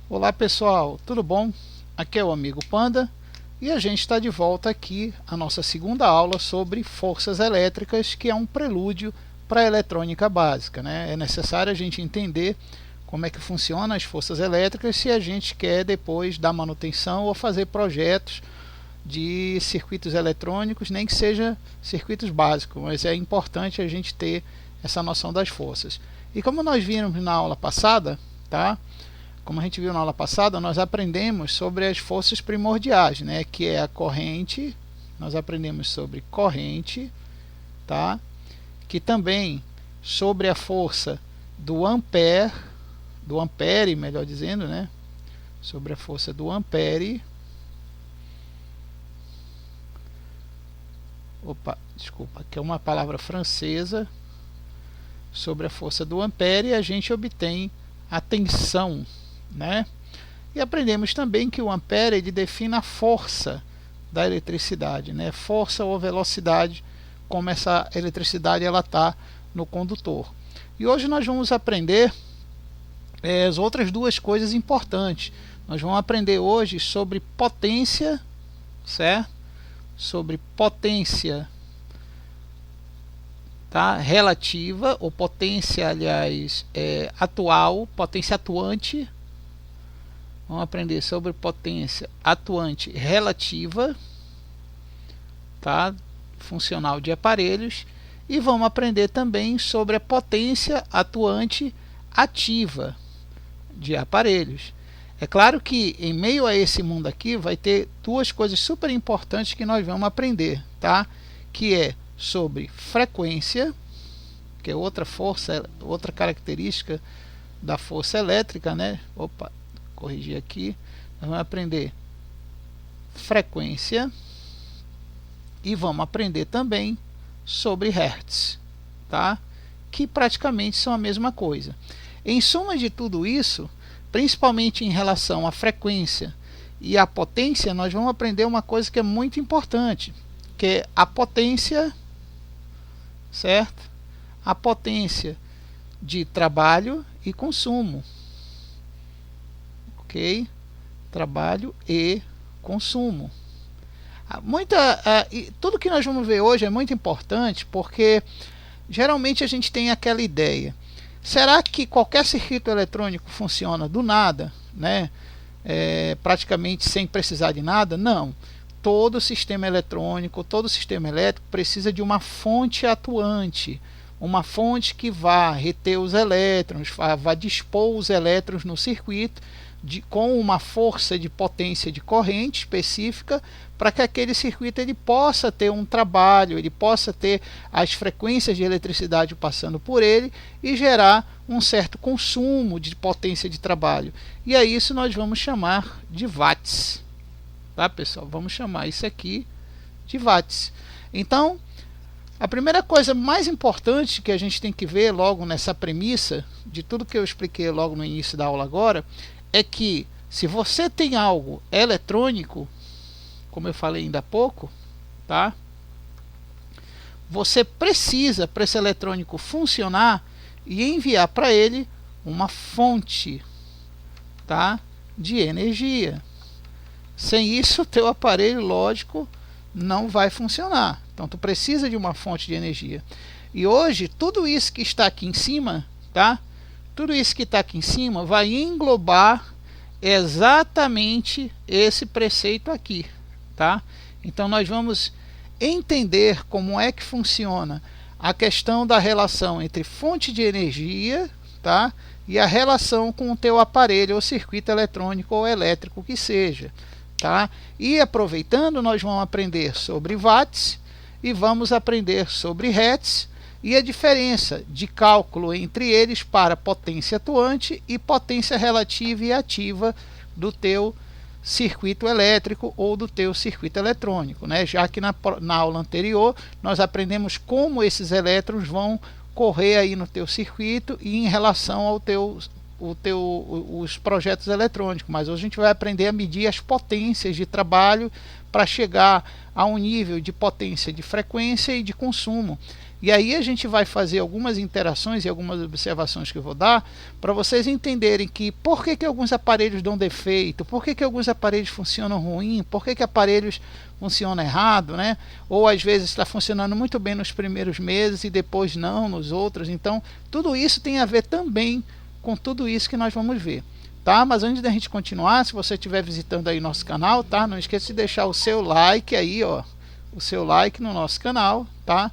Olá pessoal, tudo bom? Aqui é o amigo Panda e a gente está de volta aqui à nossa segunda aula sobre forças elétricas, que é um prelúdio para a eletrônica básica, né? É necessário a gente entender como é que funcionam as forças elétricas se a gente quer depois dar manutenção ou fazer projetos de circuitos eletrônicos, nem que seja circuitos básicos, mas é importante a gente ter essa noção das forças. E como nós vimos na aula passada, tá? Como a gente viu na aula passada, nós aprendemos sobre as forças primordiais, né? Que é a corrente. Nós aprendemos sobre corrente, tá? Que também sobre a força do ampere, melhor dizendo, né? Sobre a força do ampere. Opa, desculpa, que é uma palavra francesa. Sobre a força do ampere, a gente obtém a tensão, né? E aprendemos também que o ampere ele define a força da eletricidade, né? Força ou velocidade, como essa eletricidade ela está no condutor. E hoje nós vamos aprender as outras duas coisas importantes. Nós vamos aprender hoje sobre potência, certo? Sobre potência, tá? Relativa, ou potência, aliás, atual, potência atuante. Vamos aprender sobre potência atuante relativa, tá? Funcional de aparelhos. E vamos aprender também sobre a potência atuante ativa de aparelhos. É claro que em meio a esse mundo aqui vai ter duas coisas super importantes que nós vamos aprender, tá? Que é sobre frequência, que é outra força, outra característica da força elétrica, né? Opa, corrigir aqui. Nós vamos aprender frequência e vamos aprender também sobre hertz, tá? Que praticamente são a mesma coisa. Em suma de tudo isso, principalmente em relação à frequência e à potência, nós vamos aprender uma coisa que é muito importante, que é a potência, certo? A potência de trabalho e consumo, ok? Trabalho e consumo. Tudo que nós vamos ver hoje é muito importante, porque geralmente a gente tem aquela ideia: será que qualquer circuito eletrônico funciona do nada, né? Praticamente sem precisar de nada? Não. Todo sistema eletrônico, todo sistema elétrico precisa de uma fonte atuante, uma fonte que vá reter os elétrons, vá dispor os elétrons no circuito com uma força de potência de corrente específica, para que aquele circuito ele possa ter um trabalho, ele possa ter as frequências de eletricidade passando por ele e gerar um certo consumo de potência de trabalho. E a isso nós vamos chamar de watts. Tá, pessoal? Vamos chamar isso aqui de watts. Então, a primeira coisa mais importante que a gente tem que ver logo nessa premissa, de tudo que eu expliquei logo no início da aula agora, é que se você tem algo eletrônico, como eu falei ainda há pouco, tá? Você precisa, para esse eletrônico funcionar, e enviar para ele uma fonte, tá? De energia. Sem isso, o teu aparelho, lógico, não vai funcionar. Então, tu precisa de uma fonte de energia. E hoje, tudo isso que está aqui em cima, tá? Tudo isso que está aqui em cima vai englobar exatamente esse preceito aqui, tá? Então nós vamos entender como é que funciona a questão da relação entre fonte de energia, tá? E a relação com o teu aparelho ou circuito eletrônico ou elétrico que seja, tá? E aproveitando, nós vamos aprender sobre watts e vamos aprender sobre hertz e a diferença de cálculo entre eles para potência atuante e potência relativa e ativa do teu circuito elétrico ou do teu circuito eletrônico, né? Já que na aula anterior nós aprendemos como esses elétrons vão correr aí no teu circuito e em relação ao os projetos eletrônicos, mas hoje a gente vai aprender a medir as potências de trabalho para chegar a um nível de potência de frequência e de consumo. E aí a gente vai fazer algumas interações e algumas observações que eu vou dar para vocês entenderem que por que alguns aparelhos dão defeito, por que alguns aparelhos funcionam ruim, por que aparelhos funcionam errado, né? Ou às vezes está funcionando muito bem nos primeiros meses e depois não nos outros. Então tudo isso tem a ver também com tudo isso que nós vamos ver. Tá? Mas antes da gente continuar, se você estiver visitando aí nosso canal, tá? Não esqueça de deixar o seu like aí, ó, o seu like no nosso canal, tá?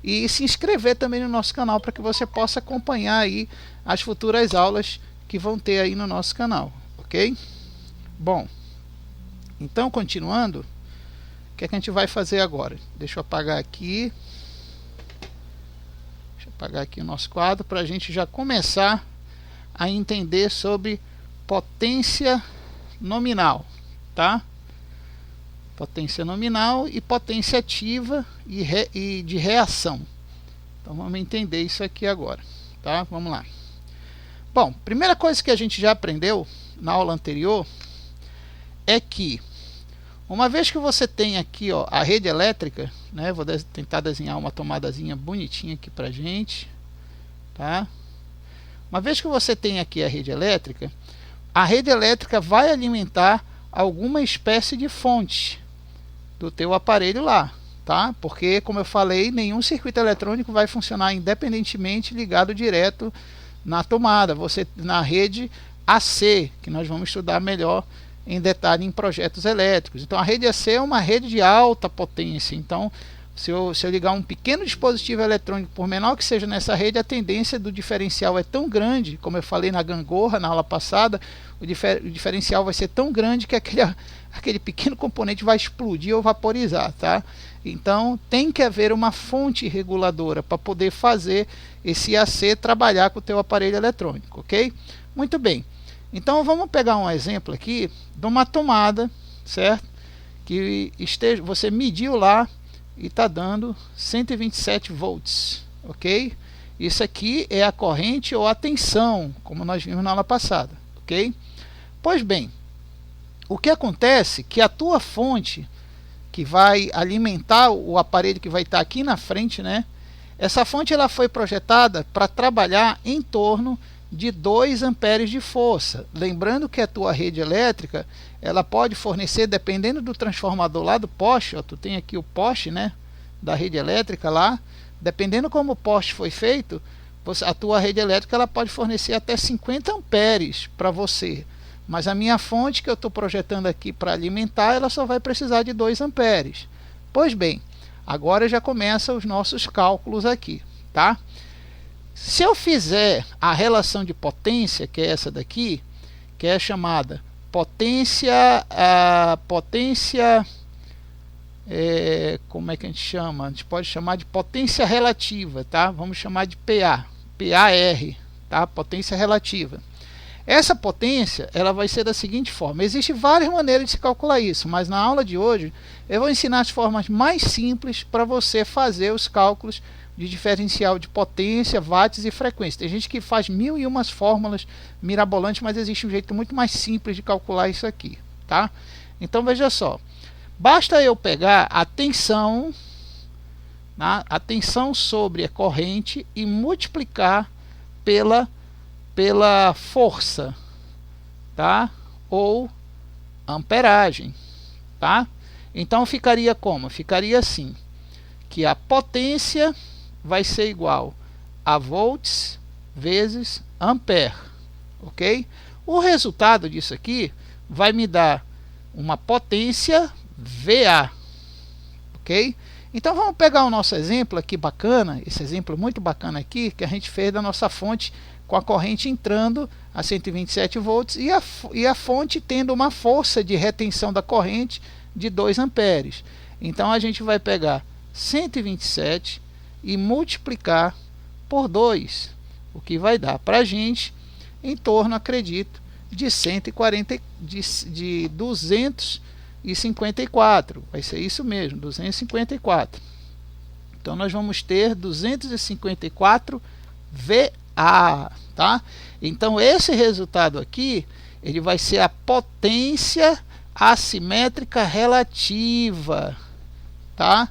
E se inscrever também no nosso canal para que você possa acompanhar aí as futuras aulas que vão ter aí no nosso canal, ok? Bom, então continuando, o que é que a gente vai fazer agora? Deixa eu apagar aqui. Deixa eu apagar aqui o nosso quadro para a gente já começar a entender sobre potência nominal, tá? Potência nominal e potência ativa e de reação. Então vamos entender isso aqui agora, tá? Vamos lá. Bom, primeira coisa que a gente já aprendeu na aula anterior é que uma vez que você tem aqui, ó, a rede elétrica, né? Vou tentar desenhar uma tomadazinha bonitinha aqui pra gente, tá? Uma vez que você tem aqui a rede elétrica vai alimentar alguma espécie de fonte do teu aparelho lá, tá? Porque, como eu falei, nenhum circuito eletrônico vai funcionar independentemente ligado direto na tomada, na rede AC, que nós vamos estudar melhor em detalhe em projetos elétricos. Então a rede AC é uma rede de alta potência. Então se eu ligar um pequeno dispositivo eletrônico, por menor que seja nessa rede, a tendência do diferencial é tão grande, como eu falei na gangorra na aula passada, o diferencial vai ser tão grande que aquele pequeno componente vai explodir ou vaporizar, tá? Então tem que haver uma fonte reguladora para poder fazer esse AC trabalhar com o teu aparelho eletrônico, ok? Muito bem. Então vamos pegar um exemplo aqui de uma tomada, certo? Que você mediu lá e está dando 127 volts, ok? Isso aqui é a corrente ou a tensão, como nós vimos na aula passada, ok? Pois bem, o que acontece que a tua fonte que vai alimentar o aparelho que vai estar aqui na frente, né? Essa fonte ela foi projetada para trabalhar em torno de 2 amperes de força. Lembrando que a tua rede elétrica, ela pode fornecer, dependendo do transformador lá do poste, ó, tu tem aqui o poste, né, da rede elétrica lá, dependendo como o poste foi feito, a tua rede elétrica ela pode fornecer até 50 amperes para você. Mas a minha fonte que eu estou projetando aqui para alimentar, ela só vai precisar de 2 amperes. Pois bem, agora já começam os nossos cálculos aqui, tá? Se eu fizer a relação de potência, que é essa daqui, que é chamada como é que a gente chama? A gente pode chamar de potência relativa, tá? Vamos chamar de PA, PAR, tá? Potência relativa. Essa potência, ela vai ser da seguinte forma. Existem várias maneiras de se calcular isso, mas na aula de hoje eu vou ensinar as formas mais simples para você fazer os cálculos de diferencial de potência, watts e frequência. Tem gente que faz 1001 fórmulas mirabolantes, mas existe um jeito muito mais simples de calcular isso aqui, tá? Então veja só, basta eu pegar a tensão, a tensão sobre a corrente e multiplicar pela força, tá? Ou amperagem, tá? Então ficaria como? Ficaria assim, que a potência vai ser igual a volts vezes ampere, ok? O resultado disso aqui vai me dar uma potência VA, ok? Então vamos pegar o nosso exemplo aqui bacana, esse exemplo muito bacana aqui, que a gente fez da nossa fonte com a corrente entrando a 127 volts e a fonte tendo uma força de retenção da corrente de 2 amperes. Então a gente vai pegar 127 e multiplicar por 2, o que vai dar para a gente em torno, acredito, de 254. Vai ser isso mesmo, 254. Então nós vamos ter 254 VA, tá? Então esse resultado aqui, ele vai ser a potência assimétrica relativa, tá?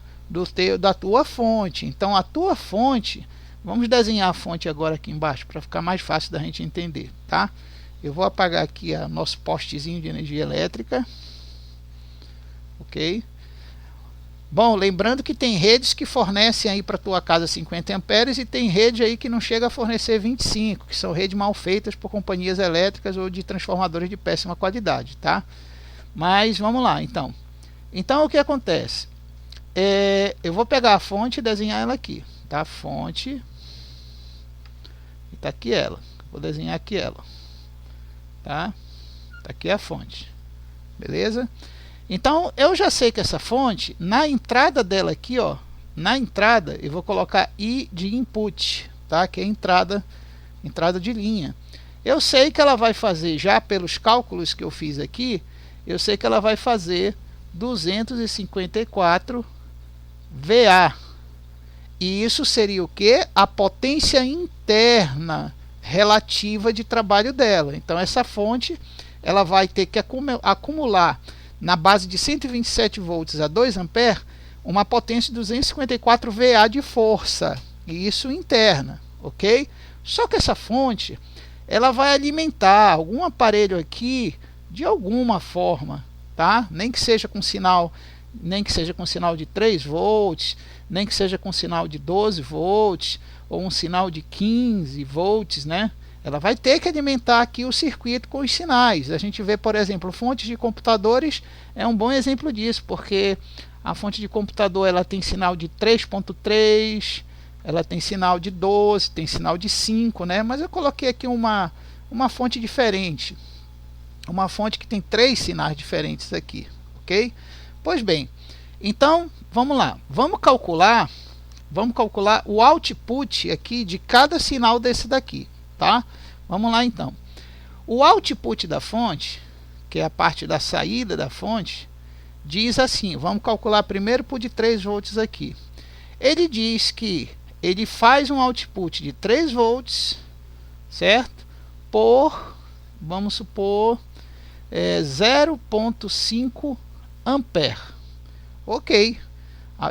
da tua fonte. Então a tua fonte, vamos desenhar a fonte agora aqui embaixo para ficar mais fácil da gente entender, tá? Eu vou apagar aqui o nosso postezinho de energia elétrica, ok? Bom, lembrando que tem redes que fornecem aí para tua casa 50 amperes e tem rede aí que não chega a fornecer 25, que são redes mal feitas por companhias elétricas ou de transformadores de péssima qualidade, tá? Mas vamos lá, então o que acontece? Eu vou pegar a fonte e desenhar ela aqui, tá? Fonte, e tá aqui ela, vou desenhar aqui ela, tá? Tá aqui a fonte, beleza? Então eu já sei que essa fonte, na entrada dela aqui, ó, na entrada eu vou colocar I de input, tá? Que é entrada de linha. Eu sei que ela vai fazer, já pelos cálculos que eu fiz aqui, eu sei que ela vai fazer 254 VA. E isso seria o que? A potência interna relativa de trabalho dela. Então essa fonte, ela vai ter que acumular na base de 127 volts a 2 ampere uma potência de 254 VA de força, e isso interna, ok? Só que essa fonte, ela vai alimentar algum aparelho aqui de alguma forma, tá? Nem que seja com sinal de 3 volts, nem que seja com sinal de 12 volts, ou um sinal de 15 volts, né? Ela vai ter que alimentar aqui o circuito com os sinais. A gente vê, por exemplo, fontes de computadores é um bom exemplo disso, porque a fonte de computador ela tem sinal de 3.3, ela tem sinal de 12, tem sinal de 5, né? Mas eu coloquei aqui uma fonte diferente, uma fonte que tem 3 sinais diferentes aqui, ok? Pois bem, então vamos lá, vamos calcular o output aqui de cada sinal desse daqui, tá? Vamos lá então. O output da fonte, que é a parte da saída da fonte, diz assim, vamos calcular primeiro por de 3 volts aqui. Ele diz que ele faz um output de 3 volts, certo? Por, vamos supor, 0,5 ampere. Ok.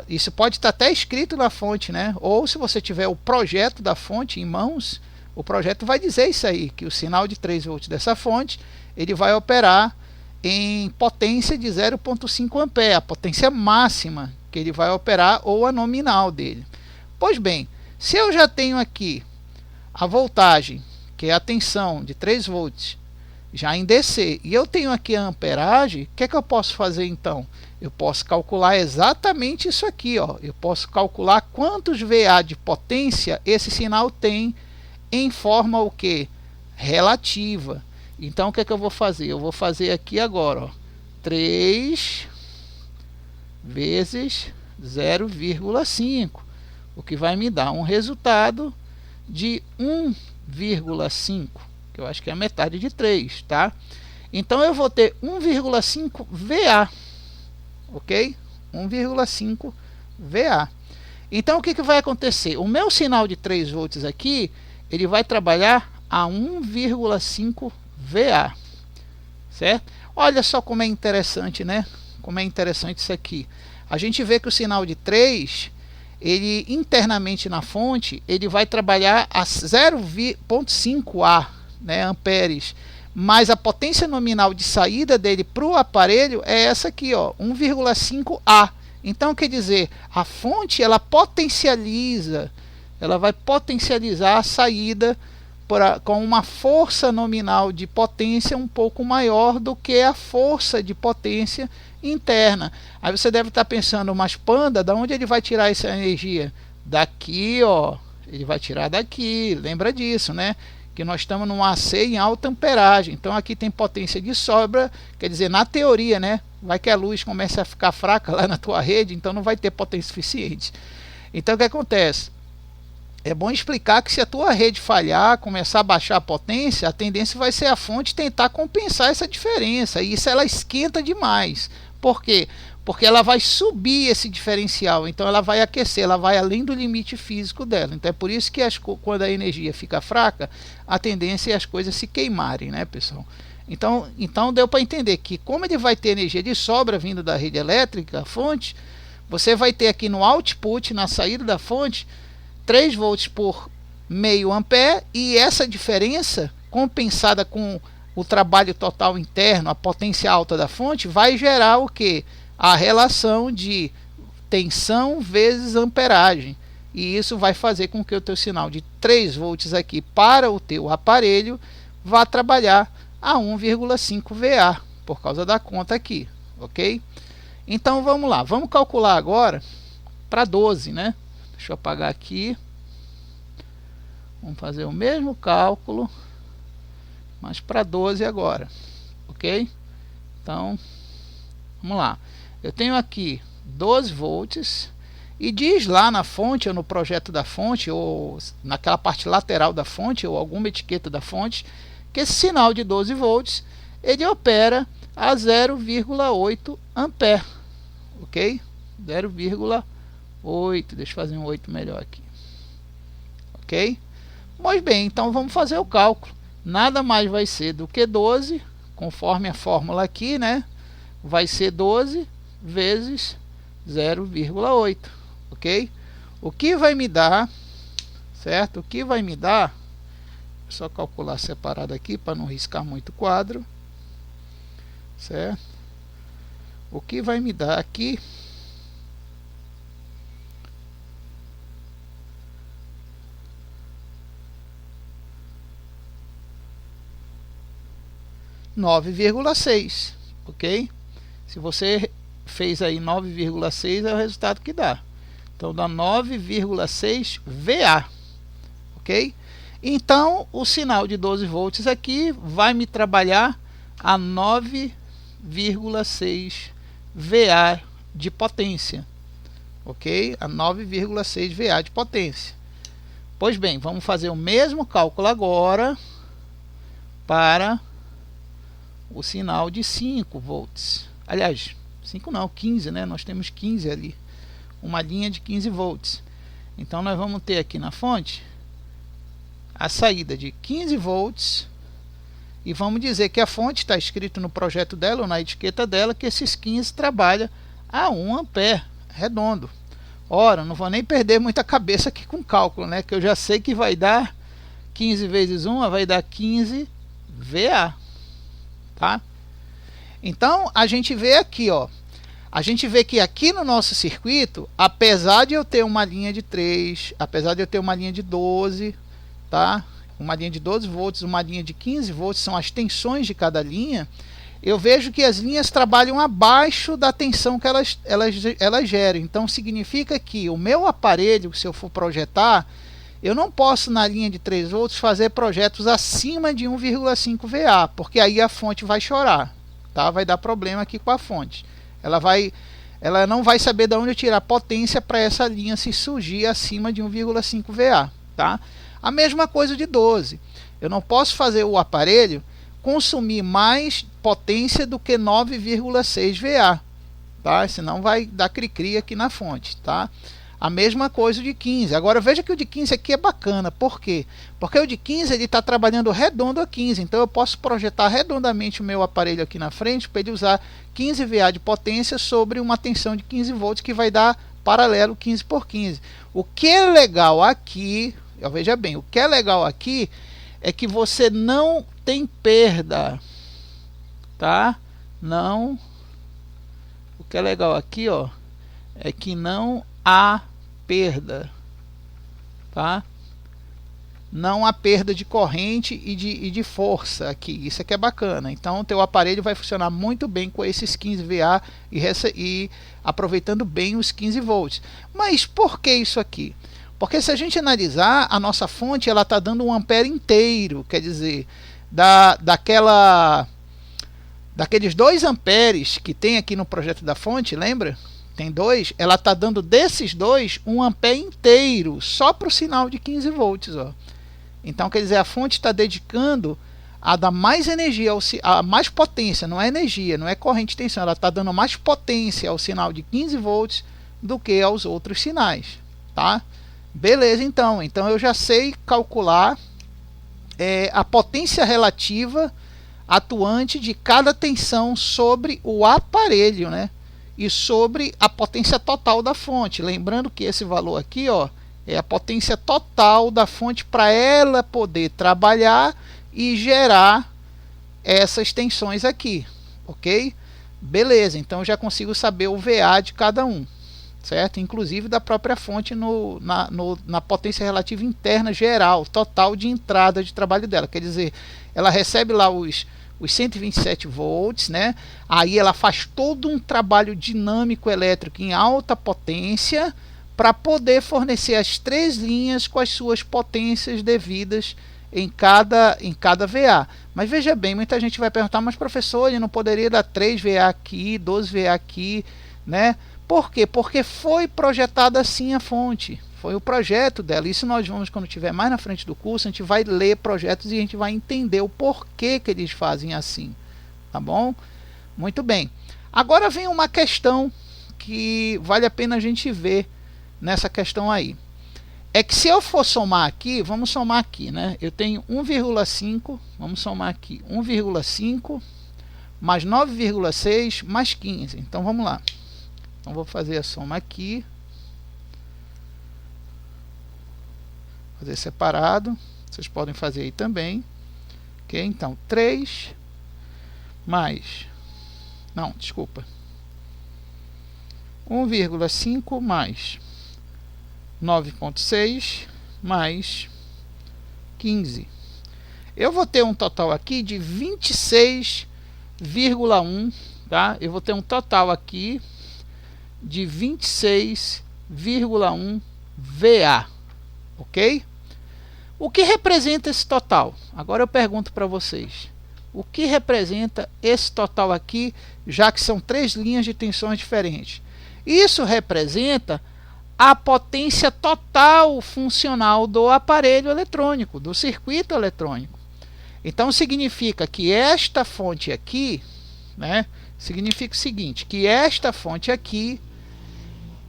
Isso pode estar até escrito na fonte, né? Ou se você tiver o projeto da fonte em mãos, o projeto vai dizer isso aí, que o sinal de 3 volts dessa fonte, ele vai operar em potência de 0,5 ampere, a potência máxima que ele vai operar, ou a nominal dele. Pois bem, se eu já tenho aqui a voltagem, que é a tensão de 3 volts, já em DC, e eu tenho aqui a amperagem, o que é que eu posso fazer então? Eu posso calcular exatamente isso aqui, ó. Eu posso calcular quantos VA de potência esse sinal tem em forma o que? Relativa. Então o que é que eu vou fazer? Eu vou fazer aqui agora, ó, 3 vezes 0,5, o que vai me dar um resultado de 1,5, que eu acho que é a metade de 3, tá? Então eu vou ter 1,5 VA, ok? 1,5 VA. Então o que vai acontecer? O meu sinal de 3 volts aqui, ele vai trabalhar a 1,5 VA, certo? Olha só como é interessante, né? Como é interessante isso aqui. A gente vê que o sinal de 3, ele internamente na fonte, ele vai trabalhar a 0,5 A, né, amperes, mas a potência nominal de saída dele para o aparelho é essa aqui, ó, 1,5 A. Então quer dizer, a fonte ela potencializa, ela vai potencializar a saída com uma força nominal de potência um pouco maior do que a força de potência interna. Aí você deve estar pensando, mas Panda, da onde ele vai tirar essa energia? Daqui, ó, ele vai tirar daqui, lembra disso, né? Que nós estamos num AC em alta amperagem, então aqui tem potência de sobra, quer dizer, na teoria, né? Vai que a luz comece a ficar fraca lá na tua rede, então não vai ter potência suficiente. Então o que acontece? É bom explicar que se a tua rede falhar, começar a baixar a potência, a tendência vai ser a fonte tentar compensar essa diferença, e isso ela esquenta demais. Por quê? Porque ela vai subir esse diferencial, então ela vai aquecer, ela vai além do limite físico dela. Então é por isso que quando a energia fica fraca, a tendência é as coisas se queimarem, né, pessoal? Então deu para entender que como ele vai ter energia de sobra vindo da rede elétrica, a fonte, você vai ter aqui no output, na saída da fonte, 3 volts por meio ampere, e essa diferença compensada com o trabalho total interno, a potência alta da fonte, vai gerar o que? A relação de tensão vezes amperagem. E isso vai fazer com que o teu sinal de 3 volts aqui para o teu aparelho vá trabalhar a 1,5 VA, por causa da conta aqui, ok? Então vamos lá, vamos calcular agora para 12, né? Deixa eu apagar aqui. Vamos fazer o mesmo cálculo, mas para 12 agora, ok? Então, vamos lá. Eu tenho aqui 12 volts e diz lá na fonte, ou no projeto da fonte, ou naquela parte lateral da fonte, ou alguma etiqueta da fonte, que esse sinal de 12 volts, ele opera a 0,8 ampere, ok? 0,8, deixa eu fazer um 8 melhor aqui, ok? Pois bem, então vamos fazer o cálculo. Nada mais vai ser do que 12, conforme a fórmula aqui, né? Vai ser 12 vezes 0,8, ok? O que vai me dar, certo? O que vai me dar, só calcular separado aqui para não riscar muito o quadro, certo? O que vai me dar aqui 9,6, ok? Se você fez aí 9,6 é o resultado que dá. Então dá 9,6 VA, ok? Então o sinal de 12 volts aqui vai me trabalhar a 9,6 VA de potência, ok? A 9,6 VA de potência. Pois bem, vamos fazer o mesmo cálculo agora para o sinal de 5 volts. Aliás, 5 não, 15, né? Nós temos 15 ali. Uma linha de 15 volts. Então nós vamos ter aqui na fonte a saída de 15 volts. E vamos dizer que a fonte está escrito no projeto dela, ou na etiqueta dela, que esses 15 trabalha a 1 ampere redondo. Ora, não vou nem perder muita cabeça aqui com cálculo, né? Que eu já sei que vai dar 15 vezes 1 vai dar 15 VA. Tá? Então a gente vê aqui, ó, a gente vê que aqui no nosso circuito, apesar de eu ter uma linha de 3, apesar de eu ter uma linha de 12, tá? Uma linha de 12 volts, uma linha de 15 volts, são as tensões de cada linha, eu vejo que as linhas trabalham abaixo da tensão que elas geram. Então significa que o meu aparelho, se eu for projetar, eu não posso na linha de 3 volts fazer projetos acima de 1,5 VA, porque aí a fonte vai chorar, tá? Vai dar problema aqui com a fonte. Ela não vai saber de onde tirar potência para essa linha se surgir acima de 1,5 VA, tá? A mesma coisa de 12. Eu não posso fazer o aparelho consumir mais potência do que 9,6 VA, tá? Senão vai dar cri-cri aqui na fonte, tá? A mesma coisa o de 15. Agora veja que o de 15 aqui é bacana. Por quê? Porque o de 15 ele está trabalhando redondo a 15. Então eu posso projetar redondamente o meu aparelho aqui na frente para ele usar 15 VA de potência sobre uma tensão de 15 volts que vai dar paralelo 15 por 15. O que é legal aqui, veja bem, o que é legal aqui é que você não tem perda, tá? Não. O que é legal aqui, ó, é que não há perda, tá? Não há perda de corrente e de força aqui. Isso aqui é bacana. Então o teu aparelho vai funcionar muito bem com esses 15 VA e aproveitando bem os 15 volts. Mas por que isso aqui? Porque se a gente analisar, a nossa fonte ela está dando 1 ampere inteiro, quer dizer, daqueles 2 amperes que tem aqui no projeto da fonte, lembra? Tem 2, ela está dando desses 2 1 ampere inteiro, só para o sinal de 15 volts. Ó. Então, quer dizer, a fonte está dedicando a dar mais energia, a mais potência, não é energia, não é corrente de tensão, ela está dando mais potência ao sinal de 15 volts do que aos outros sinais. Tá? Beleza, então eu já sei calcular a potência relativa atuante de cada tensão sobre o aparelho, né? e sobre a potência total da fonte. Lembrando que esse valor aqui, ó, é a potência total da fonte para ela poder trabalhar e gerar essas tensões aqui, ok? Beleza, então eu já consigo saber o VA de cada um, certo? Inclusive da própria fonte na potência relativa interna geral, total de entrada de trabalho dela. Quer dizer, ela recebe lá os 127 volts, né? Aí ela faz todo um trabalho dinâmico elétrico em alta potência para poder fornecer as 3 linhas com as suas potências devidas em cada VA. Mas veja bem, muita gente vai perguntar, mas professor, ele não poderia dar 3 VA aqui, 12 VA aqui, né? Por quê? Porque foi projetada assim a fonte. Foi o projeto dela. Isso nós vamos, quando estiver mais na frente do curso, a gente vai ler projetos e a gente vai entender o porquê que eles fazem assim. Tá bom? Muito bem. Agora vem uma questão que vale a pena a gente ver nessa questão aí. É que se eu for somar aqui, vamos somar aqui, né? Eu tenho 1,5, vamos somar aqui, 1,5 mais 9,6 mais 15. Então vamos lá. Então vou fazer a soma aqui. Fazer separado, vocês podem fazer aí também, ok? Então 3 mais, não, desculpa, 1,5 mais 9,6 mais 15. Eu vou ter um total aqui de 26,1, tá? Eu vou ter um total aqui de 26,1 VA, ok? O que representa esse total? Agora eu pergunto para vocês. O que representa esse total aqui, já que são 3 linhas de tensões diferentes? Isso representa a potência total funcional do aparelho eletrônico, do circuito eletrônico. Então significa que esta fonte aqui, né, significa o seguinte, que esta fonte aqui,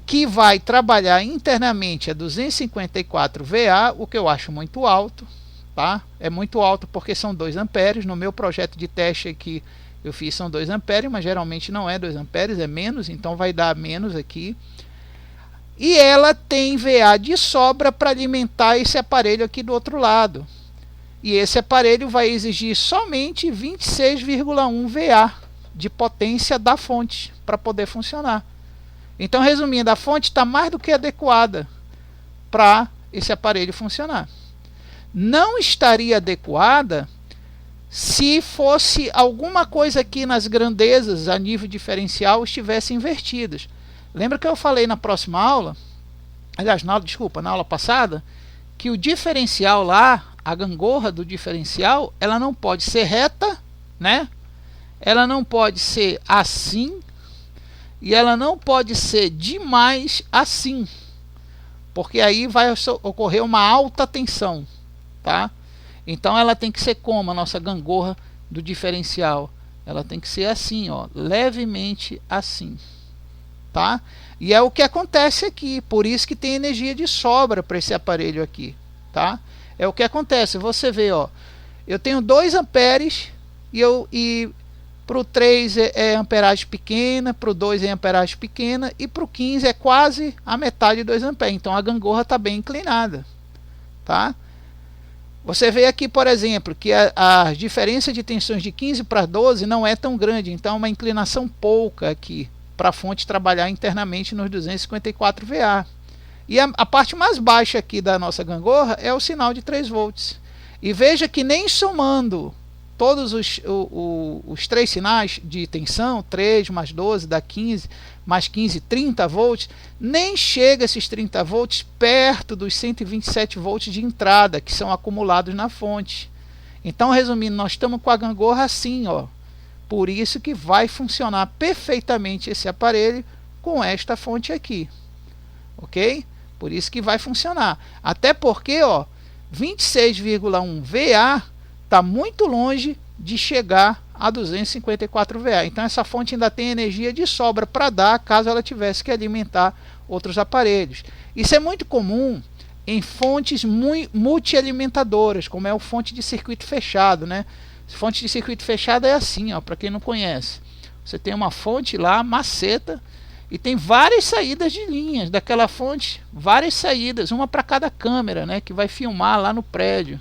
que vai trabalhar internamente a 254 VA, o que eu acho muito alto, tá? É muito alto porque são 2 amperes. No meu projeto de teste aqui eu fiz são 2 amperes, mas geralmente não é 2 amperes, é menos, então vai dar menos aqui. E ela tem VA de sobra para alimentar esse aparelho aqui do outro lado. E esse aparelho vai exigir somente 26,1 VA de potência da fonte para poder funcionar. Então, resumindo, a fonte está mais do que adequada para esse aparelho funcionar. Não estaria adequada se fosse alguma coisa aqui nas grandezas a nível diferencial estivesse invertidas. Lembra que eu falei na próxima aula, aliás, na aula passada, que o diferencial lá, a gangorra do diferencial, ela não pode ser reta, né? Ela não pode ser assim, e ela não pode ser demais assim, porque aí vai ocorrer uma alta tensão, tá? Então ela tem que ser como a nossa gangorra do diferencial, ela tem que ser assim, ó, levemente assim, tá? E é o que acontece aqui, por isso que tem energia de sobra para esse aparelho aqui, tá? É o que acontece, você vê, ó, eu tenho 2 amperes e para o 3 é amperagem pequena, para o 2 é amperagem pequena e para o 15 é quase a metade de 2 amperes. Então a gangorra está bem inclinada, tá? Você vê aqui, por exemplo, que a diferença de tensões de 15 para 12 não é tão grande, então é uma inclinação pouca aqui para a fonte trabalhar internamente nos 254 VA. E a parte mais baixa aqui da nossa gangorra é o sinal de 3 volts. E veja que nem somando todos os 3 sinais de tensão, 3 mais 12 dá 15, mais 15, 30 volts, nem chega esses 30 volts perto dos 127 volts de entrada que são acumulados na fonte. Então, resumindo, nós estamos com a gangorra assim, ó. Por isso que vai funcionar perfeitamente esse aparelho com esta fonte aqui, ok? Por isso que vai funcionar. Até porque, ó, 26,1 VA está muito longe de chegar a 254 VA. Então essa fonte ainda tem energia de sobra para dar caso ela tivesse que alimentar outros aparelhos. Isso é muito comum em fontes multialimentadoras, como é o fonte de circuito fechado, né? Fonte de circuito fechado é assim, ó, para quem não conhece. Você tem uma fonte lá, maceta, e tem várias saídas de linhas daquela fonte, várias saídas, uma para cada câmera, né, que vai filmar lá no prédio.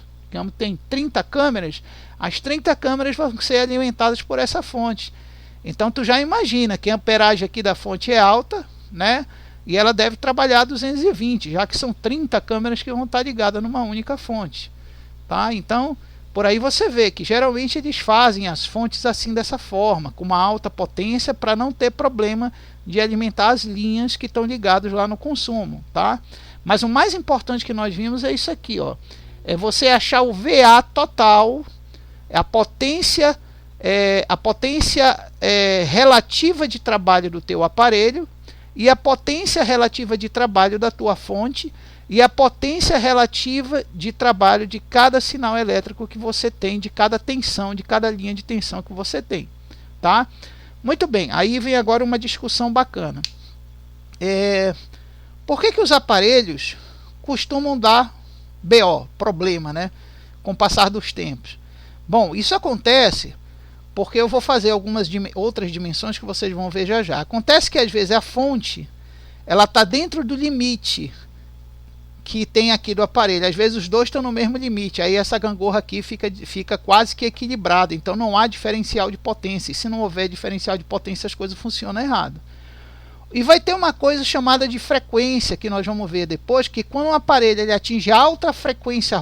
Tem 30 câmeras, as 30 câmeras vão ser alimentadas por essa fonte. Então tu já imagina que a amperagem aqui da fonte é alta, né, e ela deve trabalhar 220, já que são 30 câmeras que vão estar ligadas numa única fonte, tá? Então por aí você vê que geralmente eles fazem as fontes assim, dessa forma, com uma alta potência, para não ter problema de alimentar as linhas que estão ligadas lá no consumo, tá? Mas o mais importante que nós vimos é isso aqui, ó, é você achar o VA total, a potência relativa de trabalho do teu aparelho, e a potência relativa de trabalho da tua fonte, e a potência relativa de trabalho de cada sinal elétrico que você tem, de cada tensão, de cada linha de tensão que você tem, tá? Muito bem, aí vem agora uma discussão bacana. Por que os aparelhos costumam dar BO, problema, né, com o passar dos tempos? Bom, isso acontece porque eu vou fazer algumas outras dimensões que vocês vão ver já já. Acontece que às vezes a fonte ela está dentro do limite que tem aqui do aparelho, às vezes os dois estão no mesmo limite, aí essa gangorra aqui fica quase que equilibrada, então não há diferencial de potência, e se não houver diferencial de potência as coisas funcionam errado. E vai ter uma coisa chamada de frequência, que nós vamos ver depois, que quando o aparelho ele atinge alta frequência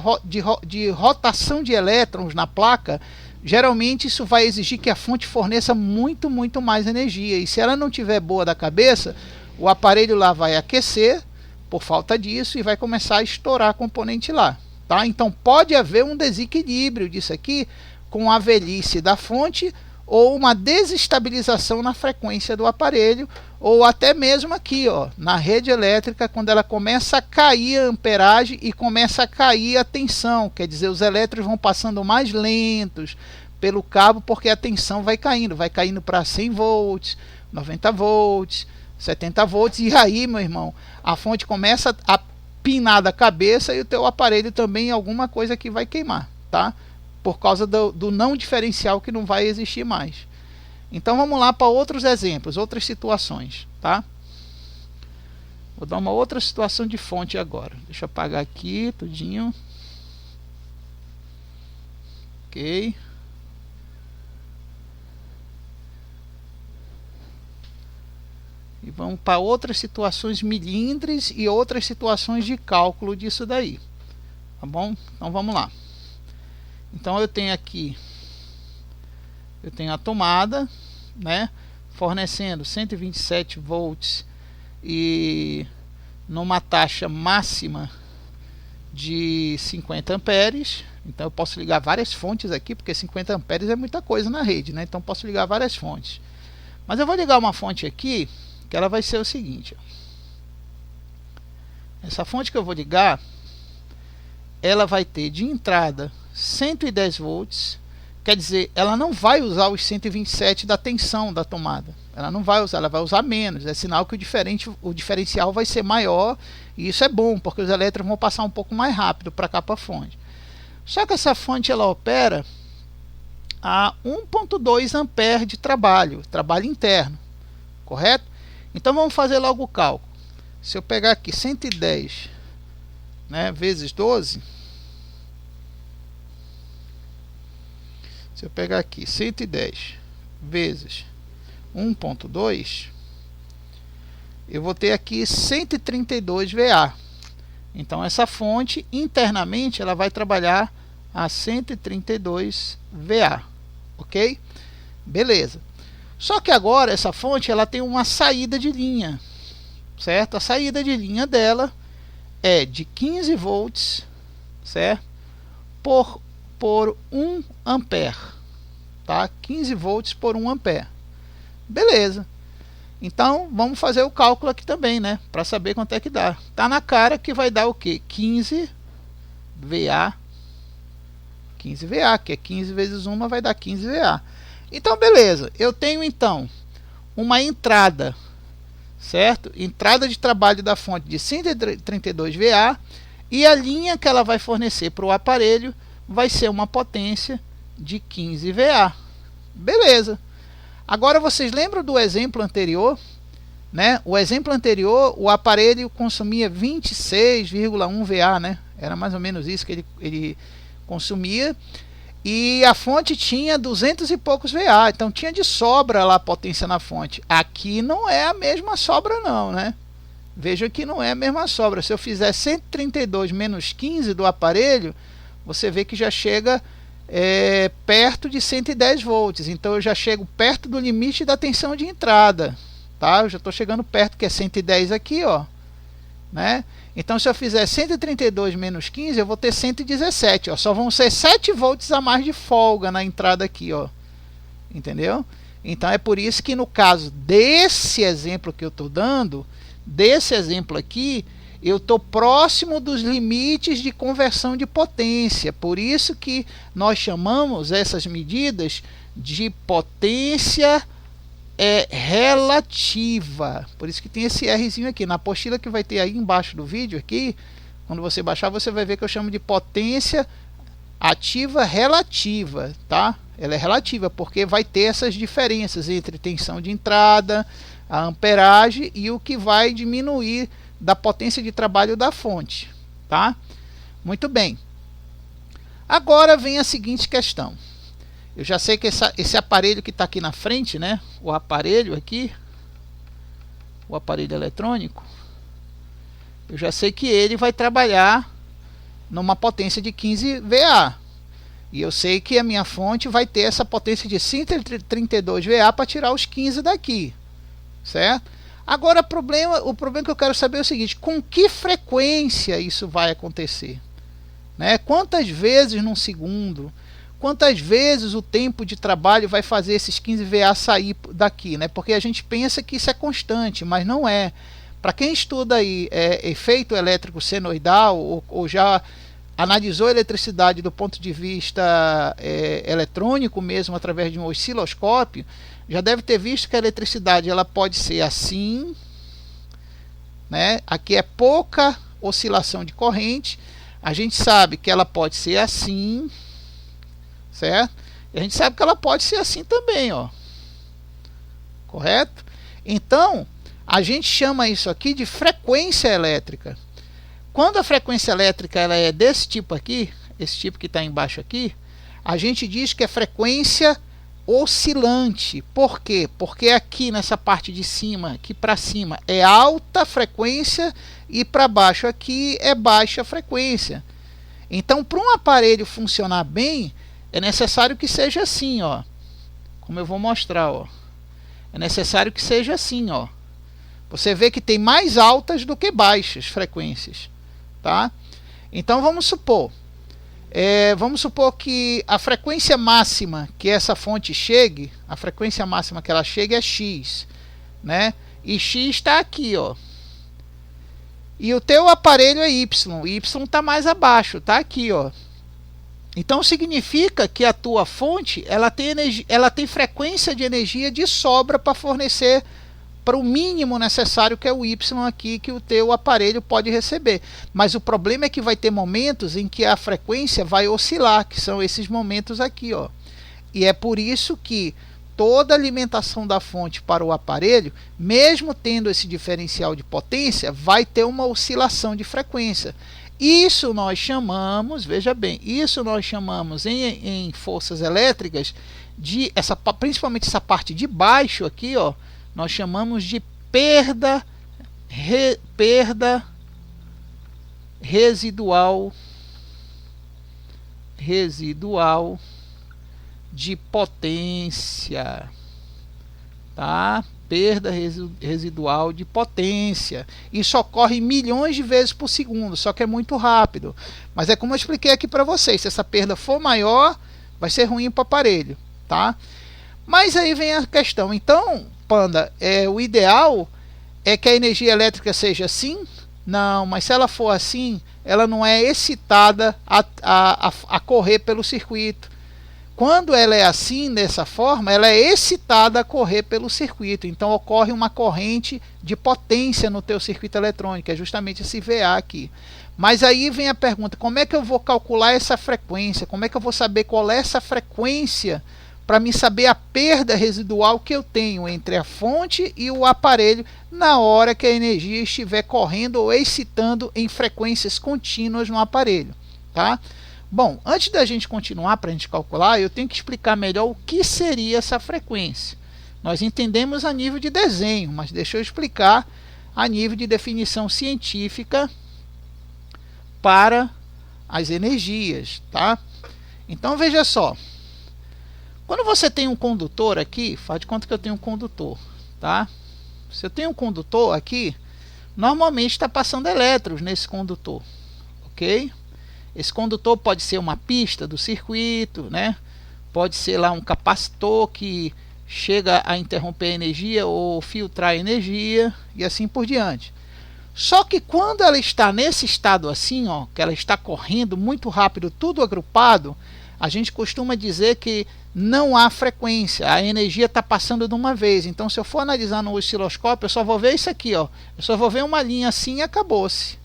de rotação de elétrons na placa, geralmente isso vai exigir que a fonte forneça muito mais energia, e se ela não tiver boa da cabeça, o aparelho lá vai aquecer por falta disso e vai começar a estourar a componente lá, tá? Então pode haver um desequilíbrio disso aqui com a velhice da fonte, ou uma desestabilização na frequência do aparelho, ou até mesmo aqui, ó, na rede elétrica, quando ela começa a cair a amperagem e começa a cair a tensão, quer dizer, os elétrons vão passando mais lentos pelo cabo, porque a tensão vai caindo para 100 volts, 90 volts, 70 volts, e aí, meu irmão, a fonte começa a pinar da cabeça e o teu aparelho também alguma coisa que vai queimar, tá? Por causa do não diferencial que não vai existir mais. Então vamos lá para outros exemplos, outras situações, tá? Vou dar uma outra situação de fonte agora. Deixa eu apagar aqui tudinho. Ok. E vamos para outras situações milímetros e outras situações de cálculo disso daí, tá bom? Então vamos lá. Então eu tenho aqui, eu tenho a tomada, né, fornecendo 127 volts e numa taxa máxima de 50 amperes. Então eu posso ligar várias fontes aqui, porque 50 amperes é muita coisa na rede, né? Então posso ligar várias fontes. Mas eu vou ligar uma fonte aqui, que ela vai ser o seguinte, ó. Essa fonte que eu vou ligar, ela vai ter de entrada 110 volts, quer dizer, ela não vai usar os 127 da tensão da tomada, ela não vai usar, ela vai usar menos, é sinal que o diferencial vai ser maior, e isso é bom, porque os elétrons vão passar um pouco mais rápido para cá para a fonte. Só que essa fonte ela opera a 1.2 ampere de trabalho interno, correto? Então vamos fazer logo o cálculo. Se eu pegar aqui 110, né, vezes 12, se eu pegar aqui 110 vezes 1.2, eu vou ter aqui 132 VA. Então essa fonte internamente ela vai trabalhar a 132 VA, ok? Beleza. Só que agora essa fonte ela tem uma saída de linha, certo? A saída de linha dela é de 15 volts, certo? Por 1 ampere, tá? 15 volts por 1 ampere. Beleza. Então vamos fazer o cálculo aqui também, né? Para saber quanto é que dá. Tá na cara que vai dar o quê? 15 VA. 15 VA, que é 15 vezes 1 vai dar 15 VA. Então beleza, eu tenho então uma entrada, certo? Entrada de trabalho da fonte de 132 VA, e a linha que ela vai fornecer para o aparelho vai ser uma potência de 15 VA. Beleza. Agora vocês lembram do exemplo anterior? Né? O exemplo anterior, o aparelho consumia 26,1 VA, né? Era mais ou menos isso que ele consumia. E a fonte tinha 200 e poucos VA, então tinha de sobra lá a potência na fonte. Aqui não é a mesma sobra não, né? Veja que não é a mesma sobra. Se eu fizer 132 menos 15 do aparelho, você vê que já chega perto de 110 volts. Então eu já chego perto do limite da tensão de entrada. Tá? Eu já estou chegando perto, que é 110 aqui, ó, né? Então se eu fizer 132 menos 15, eu vou ter 117, ó. Só vão ser 7 volts a mais de folga na entrada aqui, ó. Entendeu? Então é por isso que no caso desse exemplo que eu estou dando, desse exemplo aqui, eu estou próximo dos limites de conversão de potência. Por isso que nós chamamos essas medidas de potência relativa. Por isso que tem esse Rzinho aqui. Na apostila que vai ter aí embaixo do vídeo aqui, quando você baixar, você vai ver que eu chamo de potência ativa relativa, tá? Ela é relativa porque vai ter essas diferenças entre tensão de entrada, a amperagem e o que vai diminuir da potência de trabalho da fonte, tá? Muito bem. Agora vem a seguinte questão. Eu já sei que esse aparelho que está aqui na frente, né? O aparelho aqui, o aparelho eletrônico, eu já sei que ele vai trabalhar numa potência de 15 VA. E eu sei que a minha fonte vai ter essa potência de 132 VA para tirar os 15 daqui, certo? Agora o problema que eu quero saber é o seguinte: com que frequência isso vai acontecer? Né? Quantas vezes num segundo? Quantas vezes o tempo de trabalho vai fazer esses 15 VA sair daqui, né? Porque a gente pensa que isso é constante, mas não é. Para quem estuda aí efeito elétrico senoidal ou já analisou a eletricidade do ponto de vista eletrônico mesmo, através de um osciloscópio, já deve ter visto que a eletricidade ela pode ser assim, né? Aqui é pouca oscilação de corrente. A gente sabe que ela pode ser assim, certo? E a gente sabe que ela pode ser assim também, ó. Correto? Então, a gente chama isso aqui de frequência elétrica. Quando a frequência elétrica ela é desse tipo aqui, esse tipo que está embaixo aqui, a gente diz que é frequência oscilante. Por quê? Porque aqui nessa parte de cima, aqui para cima, é alta frequência e para baixo aqui é baixa frequência. Então, para um aparelho funcionar bem, é necessário que seja assim, ó. Como eu vou mostrar, ó. É necessário que seja assim, ó. Você vê que tem mais altas do que baixas frequências, tá? Então vamos supor que a frequência máxima que essa fonte chegue, a frequência máxima que ela chegue é X, né? E X está aqui, ó. E o teu aparelho é Y. Y está mais abaixo, está aqui, ó. Então significa que a tua fonte ela tem frequência de energia de sobra para fornecer para o mínimo necessário, que é o Y aqui, que o teu aparelho pode receber. Mas o problema é que vai ter momentos em que a frequência vai oscilar, que são esses momentos aqui, ó. E é por isso que toda alimentação da fonte para o aparelho, mesmo tendo esse diferencial de potência, vai ter uma oscilação de frequência. Isso nós chamamos, veja bem, isso nós chamamos em forças elétricas de principalmente essa parte de baixo aqui, ó, nós chamamos de perda residual de potência, tá? Perda residual de potência. Isso ocorre milhões de vezes por segundo, só que é muito rápido. Mas é como eu expliquei aqui para vocês, se essa perda for maior, vai ser ruim para o aparelho, tá? Mas aí vem a questão. Então, Panda, o ideal é que a energia elétrica seja assim? Não, mas se ela for assim, ela não é excitada a correr pelo circuito. Quando ela é assim, dessa forma, ela é excitada a correr pelo circuito. Então ocorre uma corrente de potência no teu circuito eletrônico, é justamente esse VA aqui. Mas aí vem a pergunta, como é que eu vou calcular essa frequência? Como é que eu vou saber qual é essa frequência para me saber a perda residual que eu tenho entre a fonte e o aparelho na hora que a energia estiver correndo ou excitando em frequências contínuas no aparelho, tá? Bom, antes da gente continuar para a gente calcular, eu tenho que explicar melhor o que seria essa frequência. Nós entendemos a nível de desenho, mas deixa eu explicar a nível de definição científica para as energias, tá? Então veja só, quando você tem um condutor aqui, faz de conta que eu tenho um condutor, tá? Se eu tenho um condutor aqui, normalmente está passando elétrons nesse condutor, ok? Esse condutor pode ser uma pista do circuito, né? Pode ser lá um capacitor que chega a interromper a energia ou filtrar a energia e assim por diante. Só que quando ela está nesse estado assim, ó, que ela está correndo muito rápido, tudo agrupado, a gente costuma dizer que não há frequência, a energia está passando de uma vez. Então, se eu for analisar no osciloscópio, eu só vou ver isso aqui, ó. Eu só vou ver uma linha assim e acabou-se.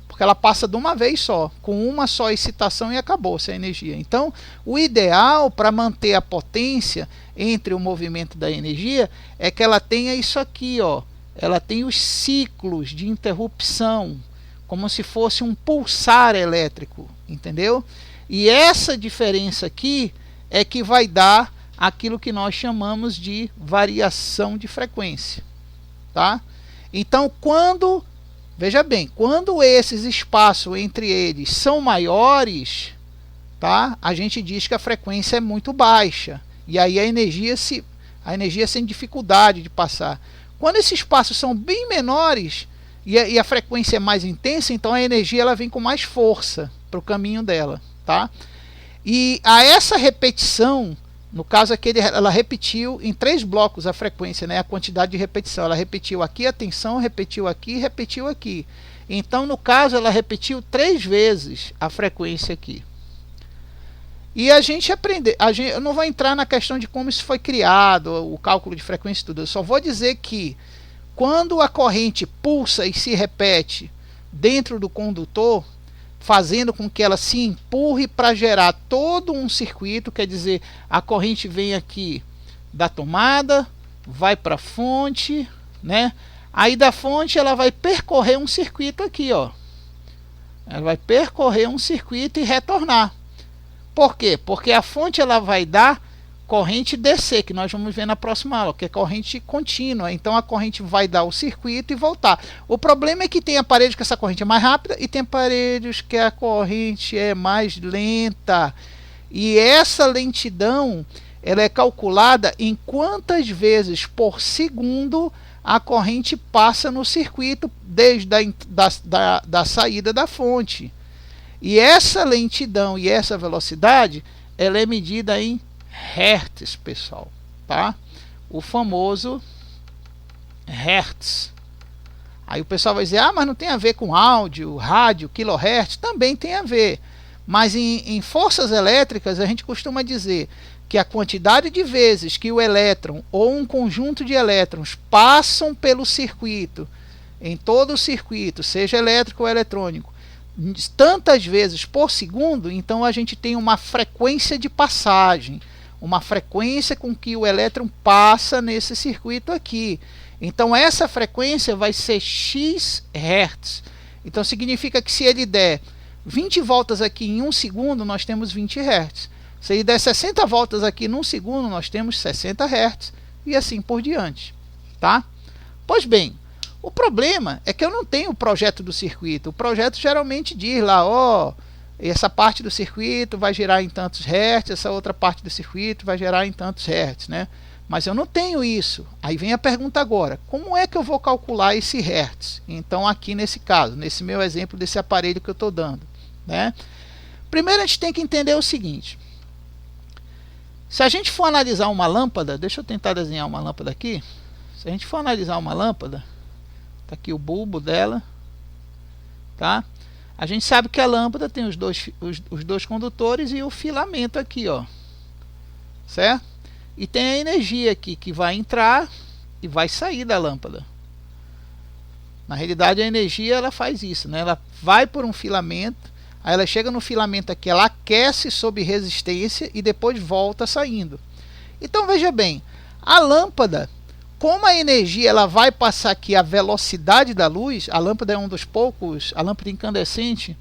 Porque ela passa de uma vez só, com uma só excitação e acabou-se a energia. Então, o ideal para manter a potência entre o movimento da energia é que ela tenha isso aqui, ó. Ela tem os ciclos de interrupção, como se fosse um pulsar elétrico, entendeu? E essa diferença aqui é que vai dar aquilo que nós chamamos de variação de frequência, tá? Então, veja bem, quando esses espaços entre eles são maiores, tá? A gente diz que a frequência é muito baixa, e aí a energia tem dificuldade de passar. Quando esses espaços são bem menores e a frequência é mais intensa, então a energia ela vem com mais força para o caminho dela, tá? E a essa repetição, no caso aqui ela repetiu em 3 blocos a frequência, né? A quantidade de repetição. Ela repetiu aqui a tensão, repetiu aqui e repetiu aqui. Então, no caso, ela repetiu 3 vezes a frequência aqui. E a gente eu não vou entrar na questão de como isso foi criado, o cálculo de frequência e tudo. Eu só vou dizer que quando a corrente pulsa e se repete dentro do condutor, fazendo com que ela se empurre para gerar todo um circuito, quer dizer, a corrente vem aqui da tomada, vai para a fonte, né? Aí da fonte ela vai percorrer um circuito aqui, ó. Ela vai percorrer um circuito e retornar. Por quê? Porque a fonte ela vai dar corrente DC, que nós vamos ver na próxima aula, que é corrente contínua. Então a corrente vai dar o circuito e voltar. O problema é que tem aparelhos que essa corrente é mais rápida e tem aparelhos que a corrente é mais lenta. E essa lentidão ela é calculada em quantas vezes por segundo a corrente passa no circuito desde da saída da fonte. E essa lentidão e essa velocidade, ela é medida em hertz, pessoal, tá? O famoso hertz. Aí o pessoal vai dizer, ah, mas não tem a ver com áudio, rádio, quilohertz. Também tem a ver. Mas em forças elétricas, a gente costuma dizer que a quantidade de vezes que o elétron ou um conjunto de elétrons passam pelo circuito, em todo o circuito, seja elétrico ou eletrônico, tantas vezes por segundo, então a gente tem uma frequência de passagem, uma frequência com que o elétron passa nesse circuito aqui. Então essa frequência vai ser x Hz. Então significa que se ele der 20 voltas aqui em 1 segundo, nós temos 20 Hz. Se ele der 60 voltas aqui em 1 segundo, nós temos 60 Hz. E assim por diante, tá? Pois bem, o problema é que eu não tenho o projeto do circuito. O projeto geralmente diz lá, ó, essa parte do circuito vai girar em tantos hertz, essa outra parte do circuito vai girar em tantos hertz, né? Mas eu não tenho isso. Aí vem a pergunta agora, como é que eu vou calcular esse hertz? Então aqui nesse caso, nesse meu exemplo desse aparelho que eu estou dando, né? Primeiro a gente tem que entender o seguinte. Se a gente for analisar uma lâmpada, deixa eu tentar desenhar uma lâmpada aqui. Se a gente for analisar uma lâmpada, tá aqui o bulbo dela, tá? A gente sabe que a lâmpada tem os dois condutores e o filamento aqui, ó, certo? E tem a energia aqui que vai entrar e vai sair da lâmpada. Na realidade a energia ela faz isso, né? Ela vai por um filamento, aí ela chega no filamento aqui, ela aquece sob resistência e depois volta saindo. Então veja bem, a lâmpada, como a energia ela vai passar aqui a velocidade da luz, a lâmpada é um dos poucos, a lâmpada incandescente,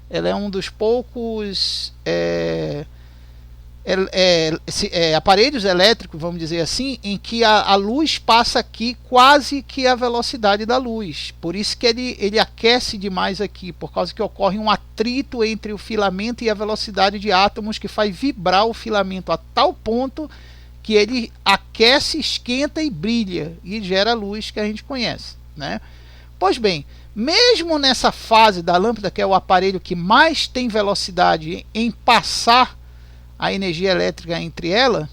ela é um dos poucos aparelhos elétricos, vamos dizer assim, em que a luz passa aqui quase que a velocidade da luz. Por isso que ele aquece demais aqui, por causa que ocorre um atrito entre o filamento e a velocidade de átomos que faz vibrar o filamento a tal ponto que ele aquece, esquenta e brilha e gera a luz que a gente conhece, né? Pois bem, mesmo nessa fase da lâmpada, que é o aparelho que mais tem velocidade em passar a energia elétrica entre ela,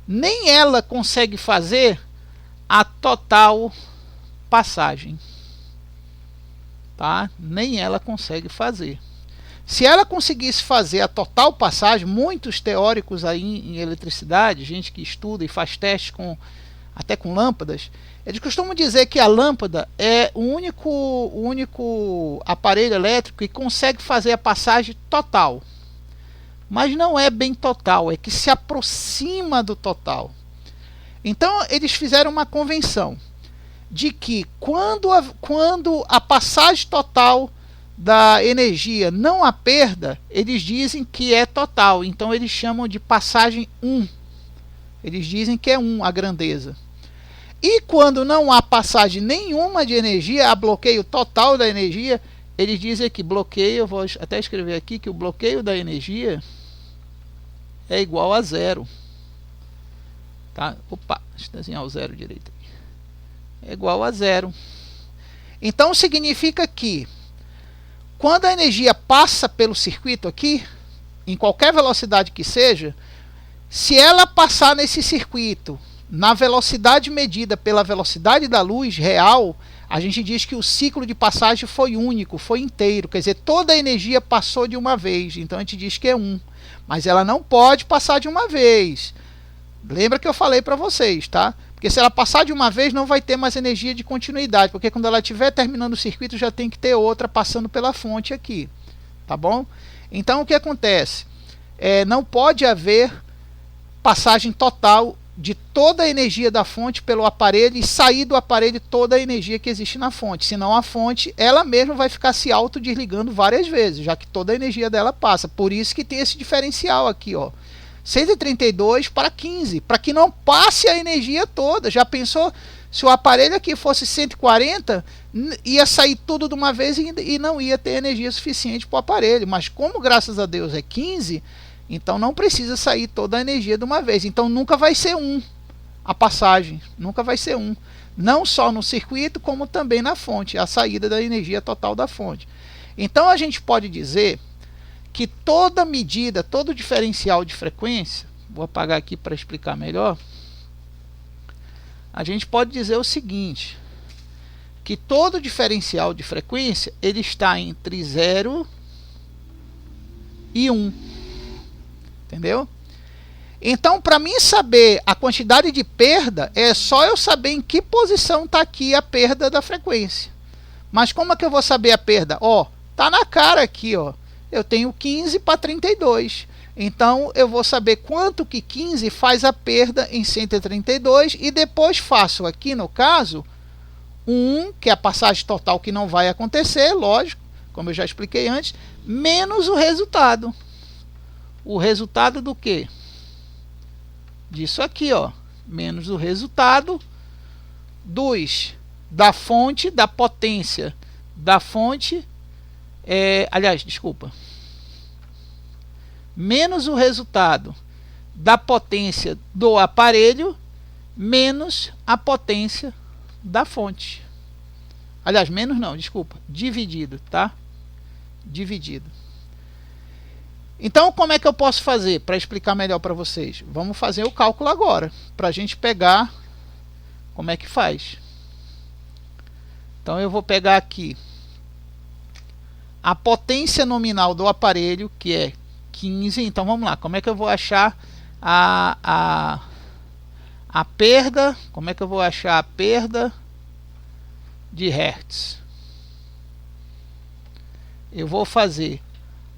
nem ela consegue fazer a total passagem, tá? Nem ela consegue fazer. Se ela conseguisse fazer a total passagem, muitos teóricos aí em eletricidade, gente que estuda e faz testes até com lâmpadas, eles costumam dizer que a lâmpada é o único aparelho elétrico que consegue fazer a passagem total. Mas não é bem total, é que se aproxima do total. Então eles fizeram uma convenção de que quando a passagem total da energia não há perda, eles dizem que é total. Então eles chamam de passagem 1. Eles dizem que é 1 a grandeza. E quando não há passagem nenhuma de energia, há bloqueio total da energia, eles dizem que bloqueio, eu vou até escrever aqui, que o bloqueio da energia é igual a zero. Tá? Opa, deixa eu desenhar o zero direito aqui. É igual a zero. Então significa que quando a energia passa pelo circuito aqui, em qualquer velocidade que seja, se ela passar nesse circuito na velocidade medida pela velocidade da luz real, a gente diz que o ciclo de passagem foi único, foi inteiro. Quer dizer, toda a energia passou de uma vez. Então a gente diz que é 1. Mas ela não pode passar de uma vez. Lembra que eu falei para vocês, tá? Porque se ela passar de uma vez, não vai ter mais energia de continuidade, porque quando ela estiver terminando o circuito, já tem que ter outra passando pela fonte aqui, tá bom? Então o que acontece? Não pode haver passagem total de toda a energia da fonte pelo aparelho e sair do aparelho toda a energia que existe na fonte, senão a fonte ela mesma vai ficar se autodesligando várias vezes, já que toda a energia dela passa. Por isso que tem esse diferencial aqui, ó. 132 para 15, para que não passe a energia toda. Já pensou se o aparelho aqui fosse 140, ia sair tudo de uma vez e não ia ter energia suficiente para o aparelho. Mas como graças a Deus é 15, então não precisa sair toda a energia de uma vez. Então nunca vai ser 1 a passagem, nunca vai ser 1. Não só no circuito, como também na fonte, a saída da energia total da fonte. Então a gente pode dizer que toda medida, todo diferencial de frequência, vou apagar aqui para explicar melhor, a gente pode dizer o seguinte, que todo diferencial de frequência ele está entre 0 e 1, entendeu? Então, para mim saber a quantidade de perda, é só eu saber em que posição está aqui a perda da frequência. Mas como é que eu vou saber a perda? Ó, tá na cara aqui, ó. Eu tenho 15 para 32. Então eu vou saber quanto que 15 faz a perda em 132 e depois faço aqui no caso 1, que é a passagem total que não vai acontecer, lógico, como eu já expliquei antes, menos o resultado. O resultado do quê? Disso aqui, ó, menos o resultado da fonte, da potência da fonte, menos o resultado da potência do aparelho menos a potência da fonte. Aliás, menos não, desculpa, dividido, tá? Dividido. Então, como é que eu posso fazer para explicar melhor para vocês? Vamos fazer o cálculo agora, para a gente pegar como é que faz. Então, eu vou pegar aqui a potência nominal do aparelho, que é 15. Então vamos lá, como é que eu vou achar a perda? Como é que eu vou achar a perda de Hertz? Eu vou fazer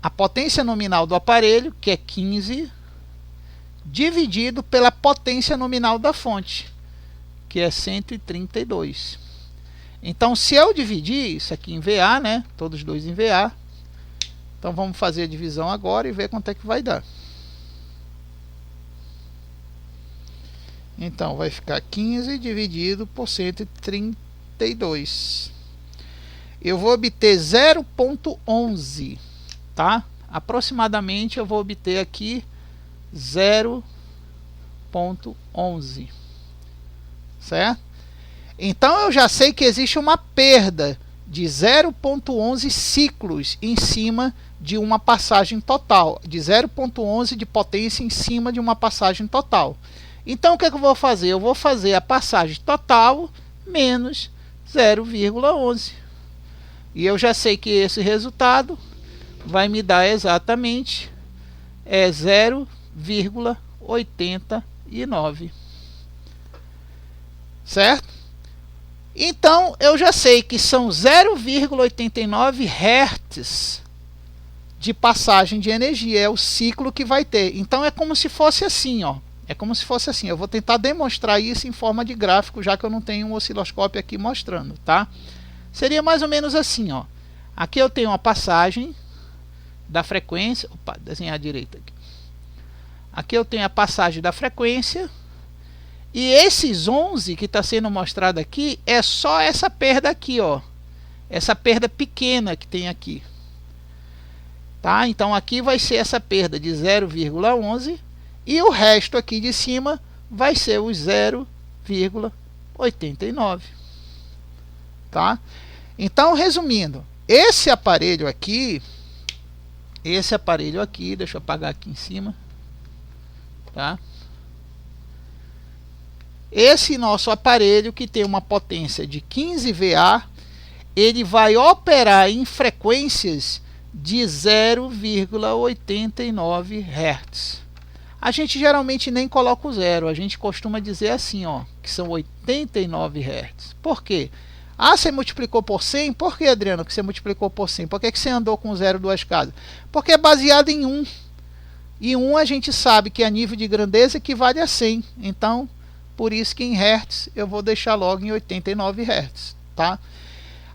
a potência nominal do aparelho, que é 15, dividido pela potência nominal da fonte, que é 132. Então, se eu dividir isso aqui em VA, né, todos dois em VA, então vamos fazer a divisão agora e ver quanto é que vai dar. Então, vai ficar 15 dividido por 132. Eu vou obter 0,11, tá? Aproximadamente eu vou obter aqui 0,11, certo? Então eu já sei que existe uma perda de 0,11 ciclos em cima de uma passagem total, de 0,11 de potência em cima de uma passagem total. Então o que é que eu vou fazer? Eu vou fazer a passagem total menos 0,11. E eu já sei que esse resultado vai me dar exatamente 0,89. Certo? Então eu já sei que são 0,89 Hz de passagem de energia. É o ciclo que vai ter. Então é como se fosse assim, ó. É como se fosse assim. Eu vou tentar demonstrar isso em forma de gráfico, já que eu não tenho um osciloscópio aqui mostrando, tá? Seria mais ou menos assim, ó. Aqui eu tenho uma passagem da frequência. Opa, desenhar à direita aqui. Aqui eu tenho a passagem da frequência. E esses 11 que está sendo mostrado aqui é só essa perda aqui, ó. Essa perda pequena que tem aqui. Tá? Então aqui vai ser essa perda de 0,11 e o resto aqui de cima vai ser os 0,89. Tá? Então, resumindo, esse aparelho aqui, deixa eu apagar aqui em cima, tá? Esse nosso aparelho que tem uma potência de 15 VA, ele vai operar em frequências de 0,89 Hz. A gente geralmente nem coloca o zero, a gente costuma dizer assim, ó, que são 89 Hz. Por quê? Ah, você multiplicou por 100? Por que, Adriano, que você multiplicou por 100? Por que você andou com zero duas casas? Porque é baseado em 1. E 1 a gente sabe que a nível de grandeza equivale a 100. Então, por isso que em Hz eu vou deixar logo em 89 Hz, tá?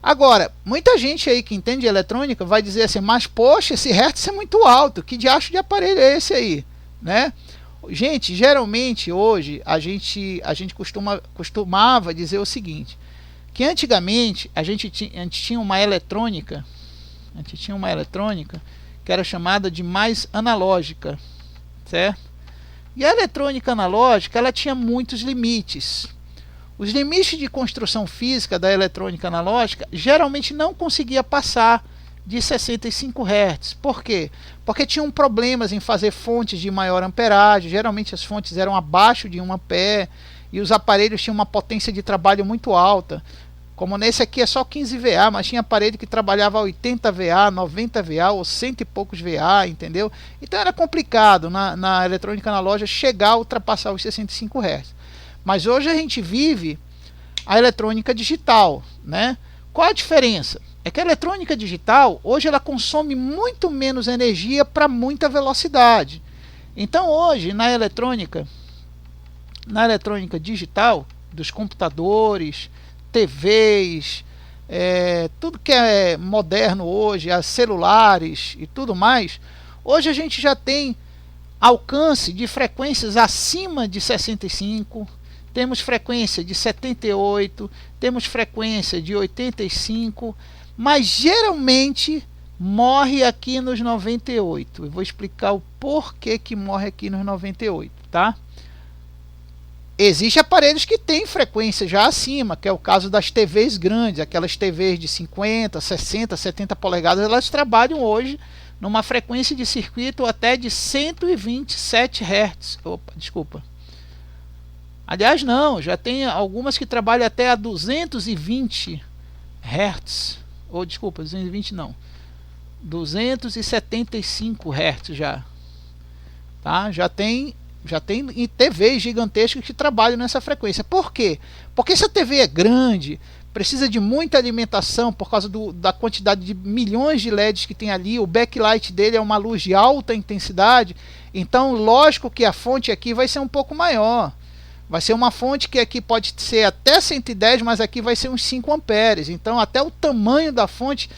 Agora, muita gente aí que entende de eletrônica vai dizer assim, mas poxa, esse Hz é muito alto, que diacho de aparelho é esse aí, né? Gente, geralmente hoje a gente costumava dizer o seguinte, que antigamente a gente tinha uma eletrônica, que era chamada de mais analógica, certo? E a eletrônica analógica, ela tinha muitos limites. Os limites de construção física da eletrônica analógica geralmente não conseguia passar de 65 Hz. Por quê? Porque tinham problemas em fazer fontes de maior amperagem, geralmente as fontes eram abaixo de 1 ampere e os aparelhos tinham uma potência de trabalho muito alta. Como nesse aqui é só 15 VA, mas tinha aparelho que trabalhava 80 VA, 90 VA ou 100 e poucos VA, entendeu? Então era complicado na eletrônica analógica chegar a ultrapassar os 65 Hz. Mas hoje a gente vive a eletrônica digital, né? Qual a diferença? É que a eletrônica digital, hoje ela consome muito menos energia para muita velocidade. Então hoje, na eletrônica digital, dos computadores, TVs, tudo que é moderno hoje, as celulares e tudo mais, hoje a gente já tem alcance de frequências acima de 65, temos frequência de 78, temos frequência de 85, mas geralmente morre aqui nos 98. Eu vou explicar o porquê que morre aqui nos 98, tá? Existem aparelhos que têm frequência já acima, que é o caso das TVs grandes, aquelas TVs de 50, 60, 70 polegadas, elas trabalham hoje numa frequência de circuito até de 127 Hz. Opa, desculpa. Aliás, não, já tem algumas que trabalham até a 220 Hz. Ou desculpa, 220 não. 275 Hz já. Tá? Já tem TVs gigantescas que trabalham nessa frequência. Por quê? Porque se a TV é grande, precisa de muita alimentação por causa da quantidade de milhões de LEDs que tem ali, o backlight dele é uma luz de alta intensidade, então lógico que a fonte aqui vai ser um pouco maior. Vai ser uma fonte que aqui pode ser até 110, mas aqui vai ser uns 5 amperes. Então até o tamanho da fonte,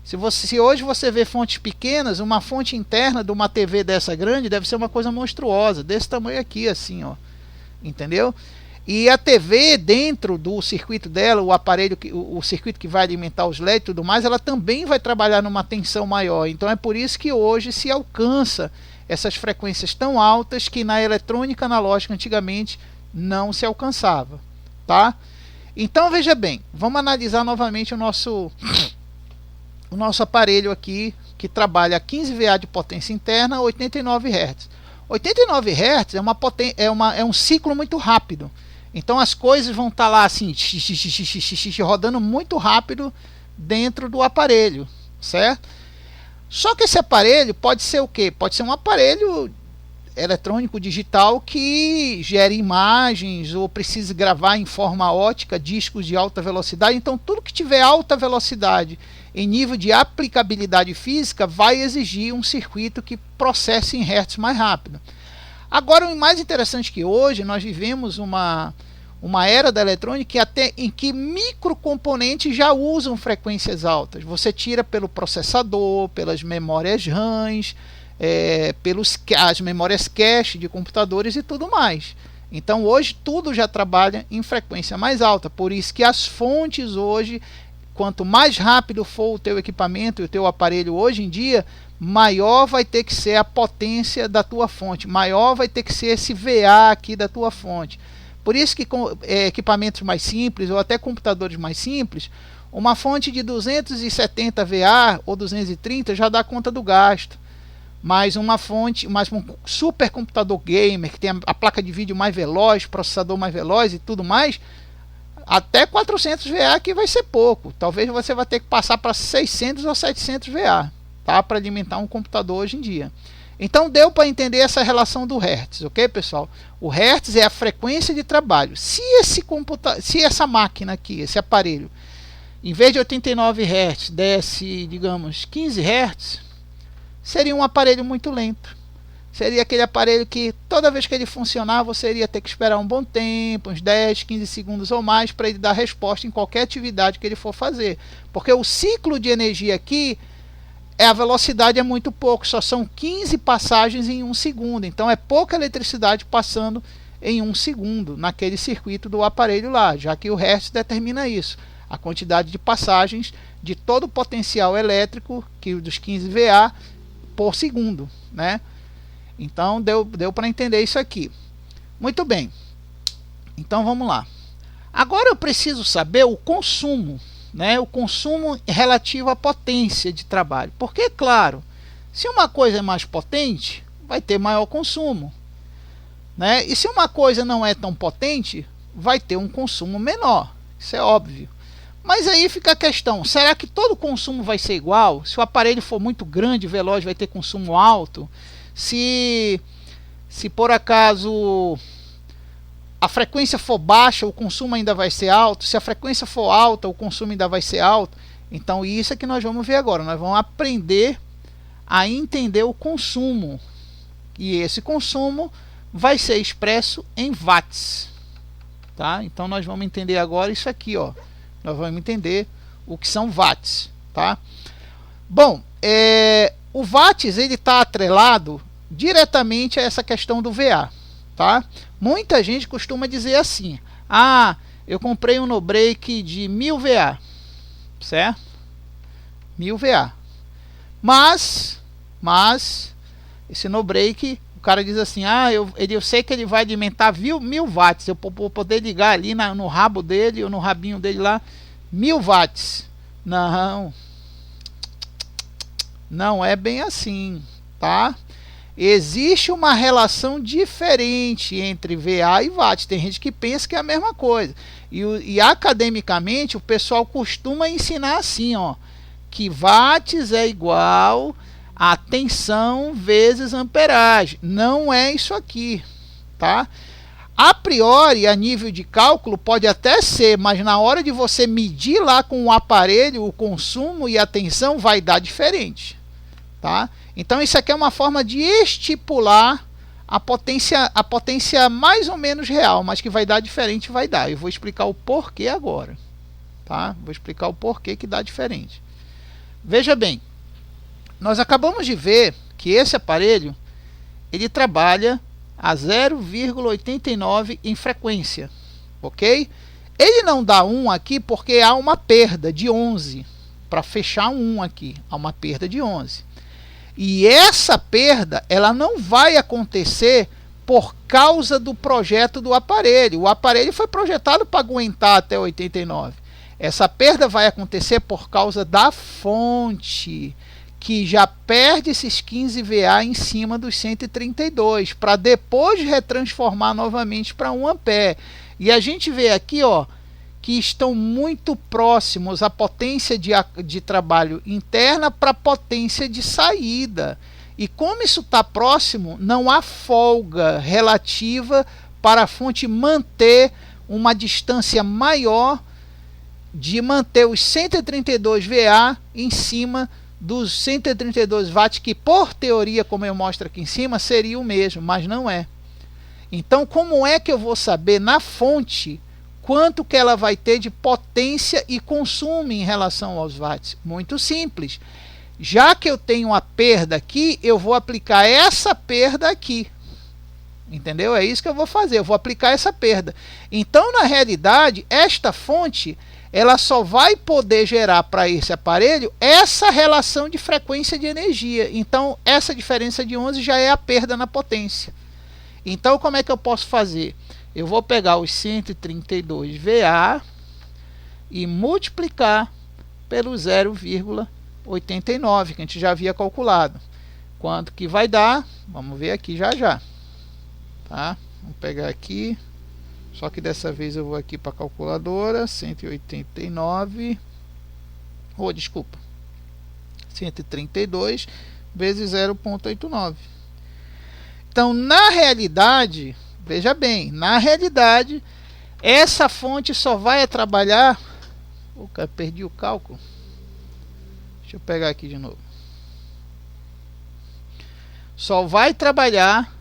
se hoje você vê fontes pequenas, uma fonte interna de uma TV dessa grande deve ser uma coisa monstruosa, desse tamanho aqui assim, ó. Entendeu? E a TV dentro do circuito dela, o aparelho, o circuito que vai alimentar os LEDs e tudo mais, ela também vai trabalhar numa tensão maior. Então é por isso que hoje se alcança essas frequências tão altas que na eletrônica analógica antigamente não se alcançava, tá? Então veja bem, vamos analisar novamente o nosso aparelho aqui, que trabalha a 15 VA de potência interna, 89 Hz. 89 Hz é um ciclo muito rápido, então as coisas vão estar lá assim, rodando muito rápido dentro do aparelho, certo? Só que esse aparelho pode ser o quê? Pode ser um aparelho eletrônico digital que gere imagens ou precise gravar em forma ótica discos de alta velocidade. Então tudo que tiver alta velocidade em nível de aplicabilidade física vai exigir um circuito que processe em hertz mais rápido. Agora o mais interessante é que hoje nós vivemos uma era da eletrônica em que microcomponentes já usam frequências altas. Você tira pelo processador, pelas memórias RAMs, as memórias cache de computadores e tudo mais. Então hoje tudo já trabalha em frequência mais alta, por isso que as fontes hoje, quanto mais rápido for o teu equipamento e o teu aparelho hoje em dia, maior vai ter que ser a potência da tua fonte, maior vai ter que ser esse VA aqui da tua fonte. Por isso que com equipamentos mais simples ou até computadores mais simples, uma fonte de 270 VA ou 230 já dá conta do gasto. Mas um supercomputador gamer que tem a placa de vídeo mais veloz, processador mais veloz e tudo mais, até 400 VA que vai ser pouco. Talvez você vai ter que passar para 600 ou 700 VA, tá? Para alimentar um computador hoje em dia. Então deu para entender essa relação do Hertz, ok, pessoal? O Hertz é a frequência de trabalho. Se essa máquina aqui, esse aparelho, em vez de 89 Hz desse, digamos, 15 Hz, seria um aparelho muito lento. Seria aquele aparelho que toda vez que ele funcionar, você iria ter que esperar um bom tempo, uns 10, 15 segundos ou mais, para ele dar resposta em qualquer atividade que ele for fazer. Porque o ciclo de energia aqui, a velocidade é muito pouco, só são 15 passagens em 1 segundo. Então é pouca eletricidade passando em 1 segundo naquele circuito do aparelho lá, já que o Hertz determina isso. A quantidade de passagens de todo o potencial elétrico dos 15 VA por segundo, né? Então deu para entender isso aqui. Muito bem. Então vamos lá. Agora eu preciso saber o consumo, né? O consumo relativo à potência de trabalho. Porque, claro, se uma coisa é mais potente, vai ter maior consumo, né? E se uma coisa não é tão potente, vai ter um consumo menor. Isso é óbvio. Mas aí fica a questão, será que todo consumo vai ser igual? Se o aparelho for muito grande e veloz, vai ter consumo alto? Se por acaso a frequência for baixa, o consumo ainda vai ser alto? Se a frequência for alta, o consumo ainda vai ser alto? Então isso é que nós vamos ver agora. Nós vamos aprender a entender o consumo. E esse consumo vai ser expresso em watts. Tá? Então nós vamos entender agora isso aqui, ó. Nós vamos entender o que são watts, tá? Bom, o watts ele está atrelado diretamente a essa questão do VA, tá? Muita gente costuma dizer assim: ah, eu comprei um no-break de 1000 VA, certo? 1000 VA. Mas esse no-break, o cara diz assim: ah, eu sei que ele vai alimentar 1000 watts, eu vou poder ligar ali no rabo dele ou no rabinho dele lá 1000 watts. Não é bem assim, tá? Existe uma relação diferente entre VA e watts. Tem gente que pensa que é a mesma coisa. E academicamente o pessoal costuma ensinar assim, ó, que watts é igual a tensão vezes amperagem. Não é isso aqui, tá? A priori, a nível de cálculo, pode até ser, mas na hora de você medir lá com o aparelho, o consumo e a tensão vai dar diferente. Tá? Então isso aqui é uma forma de estipular a potência mais ou menos real, mas que vai dar diferente, vai dar. Eu vou explicar o porquê agora. Tá? Vou explicar o porquê que dá diferente. Veja bem, nós acabamos de ver que esse aparelho ele trabalha a 0,89 em frequência, ok? Ele não dá 1 aqui porque há uma perda de 11. Para fechar um 1 aqui, há uma perda de 11. E essa perda ela não vai acontecer por causa do projeto do aparelho. O aparelho foi projetado para aguentar até 89. Essa perda vai acontecer por causa da fonte, que já perde esses 15 VA em cima dos 132, para depois retransformar novamente para 1 ampere. E a gente vê aqui, ó, que estão muito próximos a potência de trabalho interna para a potência de saída. E como isso está próximo, não há folga relativa para a fonte manter uma distância maior, de manter os 132 VA em cima dos 132 watts, que por teoria, como eu mostro aqui em cima, seria o mesmo, mas não é. Então, como é que eu vou saber na fonte quanto que ela vai ter de potência e consumo em relação aos watts? Muito simples. Já que eu tenho a perda aqui, eu vou aplicar essa perda aqui. Entendeu? É isso que eu vou fazer, eu vou aplicar essa perda. Então, na realidade, esta fonte ela só vai poder gerar para esse aparelho essa relação de frequência de energia. Então, essa diferença de 11 já é a perda na potência. Então, como é que eu posso fazer? Eu vou pegar os 132 VA e multiplicar pelo 0,89, que a gente já havia calculado. Quanto que vai dar? Vamos ver aqui já já. Tá? Vamos pegar aqui. Só que dessa vez eu vou aqui para a calculadora, 189, desculpa, 132 vezes 0,89. Então, na realidade, veja bem, na realidade, essa fonte só vai trabalhar... perdi o cálculo. Deixa eu pegar aqui de novo. Só vai trabalhar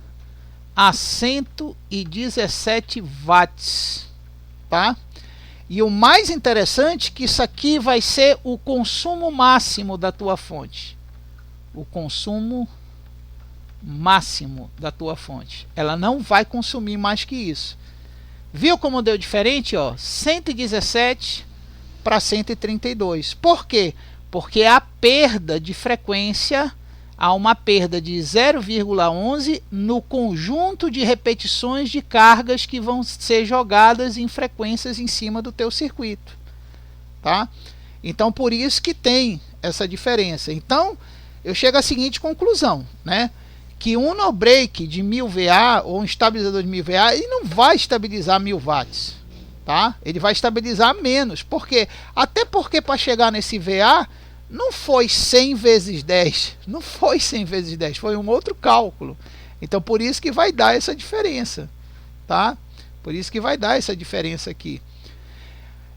a 117 watts, tá? E o mais interessante é que isso aqui vai ser o consumo máximo da tua fonte. O consumo máximo da tua fonte. Ela não vai consumir mais que isso. Viu como deu diferente, ó? 117 para 132. Por quê? Porque a perda de frequência, há uma perda de 0,11 no conjunto de repetições de cargas que vão ser jogadas em frequências em cima do teu circuito, tá? Então, por isso que tem essa diferença. Então, eu chego à seguinte conclusão, né? Que um no-break de 1000 VA ou um estabilizador de 1000 VA, ele não vai estabilizar 1000 watts, tá? Ele vai estabilizar menos. Por quê? Até porque para chegar nesse VA, não foi 100 vezes 10, não foi 100 vezes 10, foi um outro cálculo. Então, por isso que vai dar essa diferença, tá? Por isso que vai dar essa diferença aqui.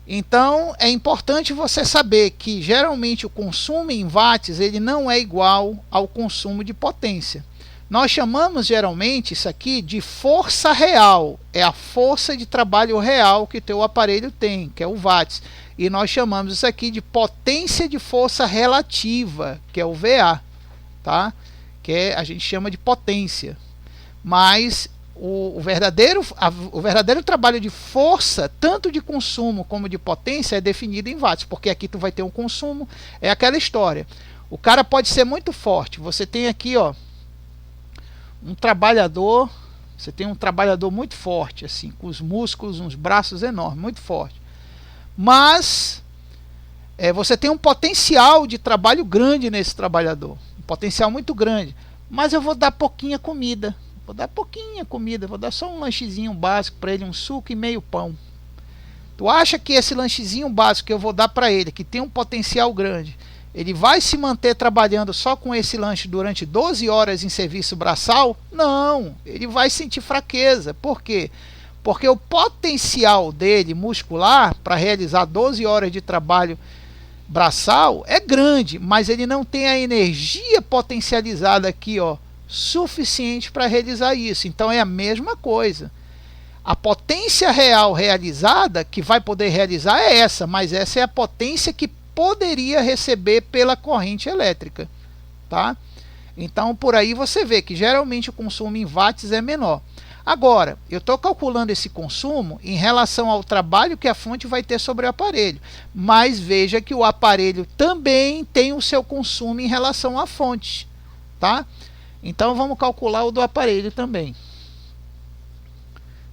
Então, é importante você saber que, geralmente, o consumo em watts, ele não é igual ao consumo de potência. Nós chamamos, geralmente, isso aqui de força real. É a força de trabalho real que teu aparelho tem, que é o watts. E nós chamamos isso aqui de potência de força relativa, que é o VA, tá? A gente chama de potência. Mas o verdadeiro trabalho de força, tanto de consumo como de potência, é definido em watts, porque aqui tu vai ter um consumo, é aquela história. O cara pode ser muito forte. Você tem aqui, ó, um trabalhador, você tem um trabalhador muito forte, assim, com os músculos, uns braços enormes, muito forte. Mas você tem um potencial de trabalho grande nesse trabalhador, um potencial muito grande. Mas eu vou dar pouquinha comida, vou dar só um lanchezinho básico para ele, um suco e meio pão. Tu acha que esse lanchezinho básico que eu vou dar para ele, que tem um potencial grande, ele vai se manter trabalhando só com esse lanche durante 12 horas em serviço braçal? Não, ele vai sentir fraqueza. Por quê? Porque o potencial dele muscular para realizar 12 horas de trabalho braçal é grande, mas ele não tem a energia potencializada aqui, ó, suficiente para realizar isso. Então é a mesma coisa. A potência real realizada que vai poder realizar é essa, mas essa é a potência que poderia receber pela corrente elétrica, tá? Então por aí você vê que geralmente o consumo em watts é menor. Agora, eu estou calculando esse consumo em relação ao trabalho que a fonte vai ter sobre o aparelho, mas veja que o aparelho também tem o seu consumo em relação à fonte, tá? Então vamos calcular o do aparelho também.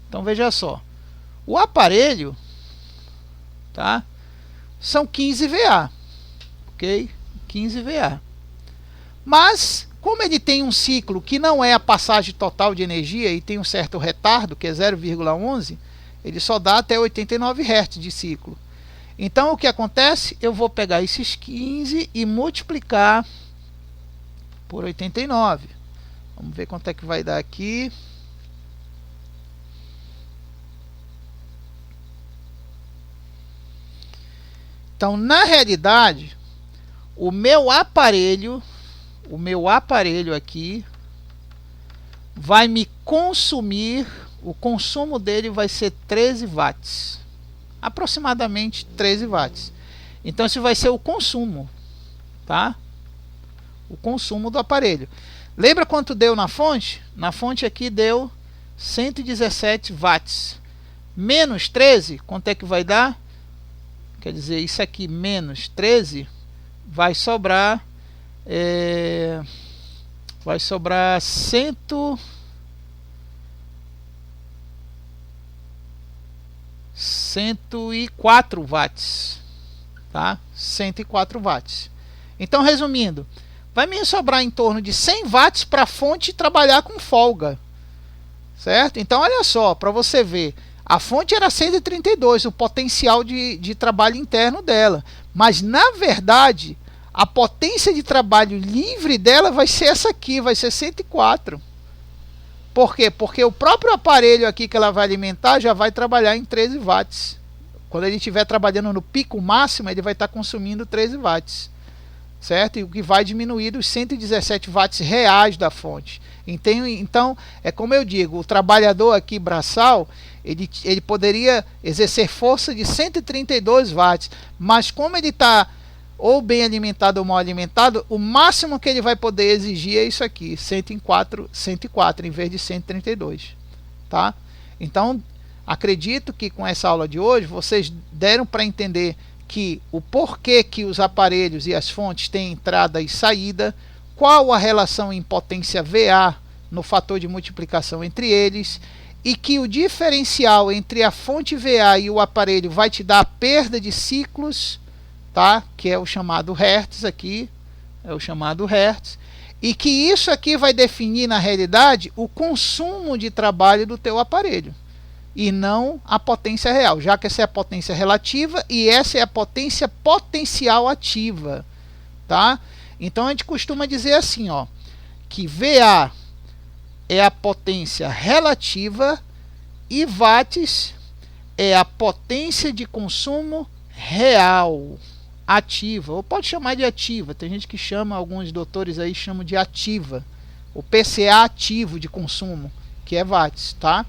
Então veja só, o aparelho, tá, são 15 VA, ok? 15 VA. Mas, como ele tem um ciclo que não é a passagem total de energia e tem um certo retardo, que é 0,11, ele só dá até 89 Hz de ciclo. Então o que acontece? Eu vou pegar esses 15 e multiplicar por 89. Vamos ver quanto é que vai dar aqui. Então, na realidade, o meu aparelho aqui vai me consumir, o consumo dele vai ser 13 watts. Aproximadamente 13 watts. Então, esse vai ser o consumo, tá? O consumo do aparelho. Lembra quanto deu na fonte? Na fonte aqui deu 117 watts. Menos 13, quanto é que vai dar? Quer dizer, isso aqui menos 13 vai sobrar 104 watts, tá? 104 watts. Então, resumindo, vai me sobrar em torno de 100 watts para a fonte trabalhar com folga, certo? Então, olha só, para você ver, a fonte era 132, o potencial de trabalho interno dela. Mas, na verdade, a potência de trabalho livre dela vai ser essa aqui, vai ser 104. Por quê? Porque o próprio aparelho aqui que ela vai alimentar já vai trabalhar em 13 watts. Quando ele estiver trabalhando no pico máximo, ele vai estar consumindo 13 watts. Certo? E o que vai diminuir os 117 watts reais da fonte. Então, é como eu digo, o trabalhador aqui braçal, ele poderia exercer força de 132 watts, mas como ele está ou bem alimentado ou mal alimentado, o máximo que ele vai poder exigir é isso aqui, 104 em vez de 132, tá? Então, acredito que com essa aula de hoje, vocês deram para entender que o porquê que os aparelhos e as fontes têm entrada e saída, qual a relação em potência VA no fator de multiplicação entre eles, e que o diferencial entre a fonte VA e o aparelho vai te dar a perda de ciclos, tá? Que é o chamado Hertz aqui, é o chamado Hertz, e que isso aqui vai definir na realidade o consumo de trabalho do teu aparelho, e não a potência real, já que essa é a potência relativa e essa é a potência potencial ativa, tá? Então a gente costuma dizer assim, ó, que VA é a potência relativa e watts é a potência de consumo real, ativa, ou pode chamar de ativa, tem gente que chama, alguns doutores aí chamam de ativa, o PCA ativo de consumo, que é watts, tá?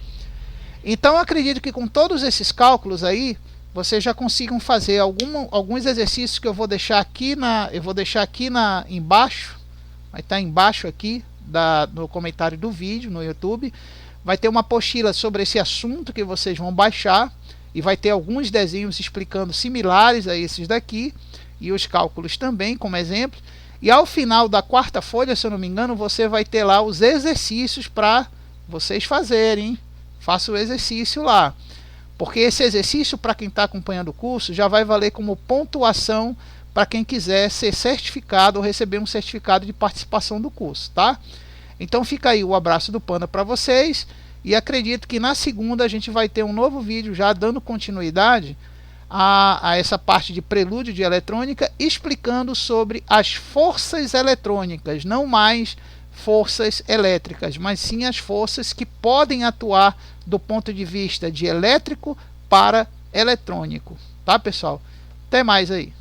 Então eu acredito que com todos esses cálculos aí, vocês já consigam fazer alguns exercícios que eu vou deixar aqui embaixo, vai estar embaixo aqui no comentário do vídeo no YouTube, vai ter uma apostila sobre esse assunto que vocês vão baixar e vai ter alguns desenhos explicando similares a esses daqui e os cálculos também como exemplo, e ao final da quarta folha, se eu não me engano, você vai ter lá os exercícios para vocês fazerem. Faça o exercício lá, porque esse exercício, para quem está acompanhando o curso, já vai valer como pontuação para quem quiser ser certificado ou receber um certificado de participação do curso, tá? Então fica aí o abraço do Panda para vocês, e acredito que na segunda a gente vai ter um novo vídeo já dando continuidade a essa parte de prelúdio de eletrônica, explicando sobre as forças eletrônicas, não mais forças elétricas, mas sim as forças que podem atuar do ponto de vista de elétrico para eletrônico, tá, pessoal? Até mais aí.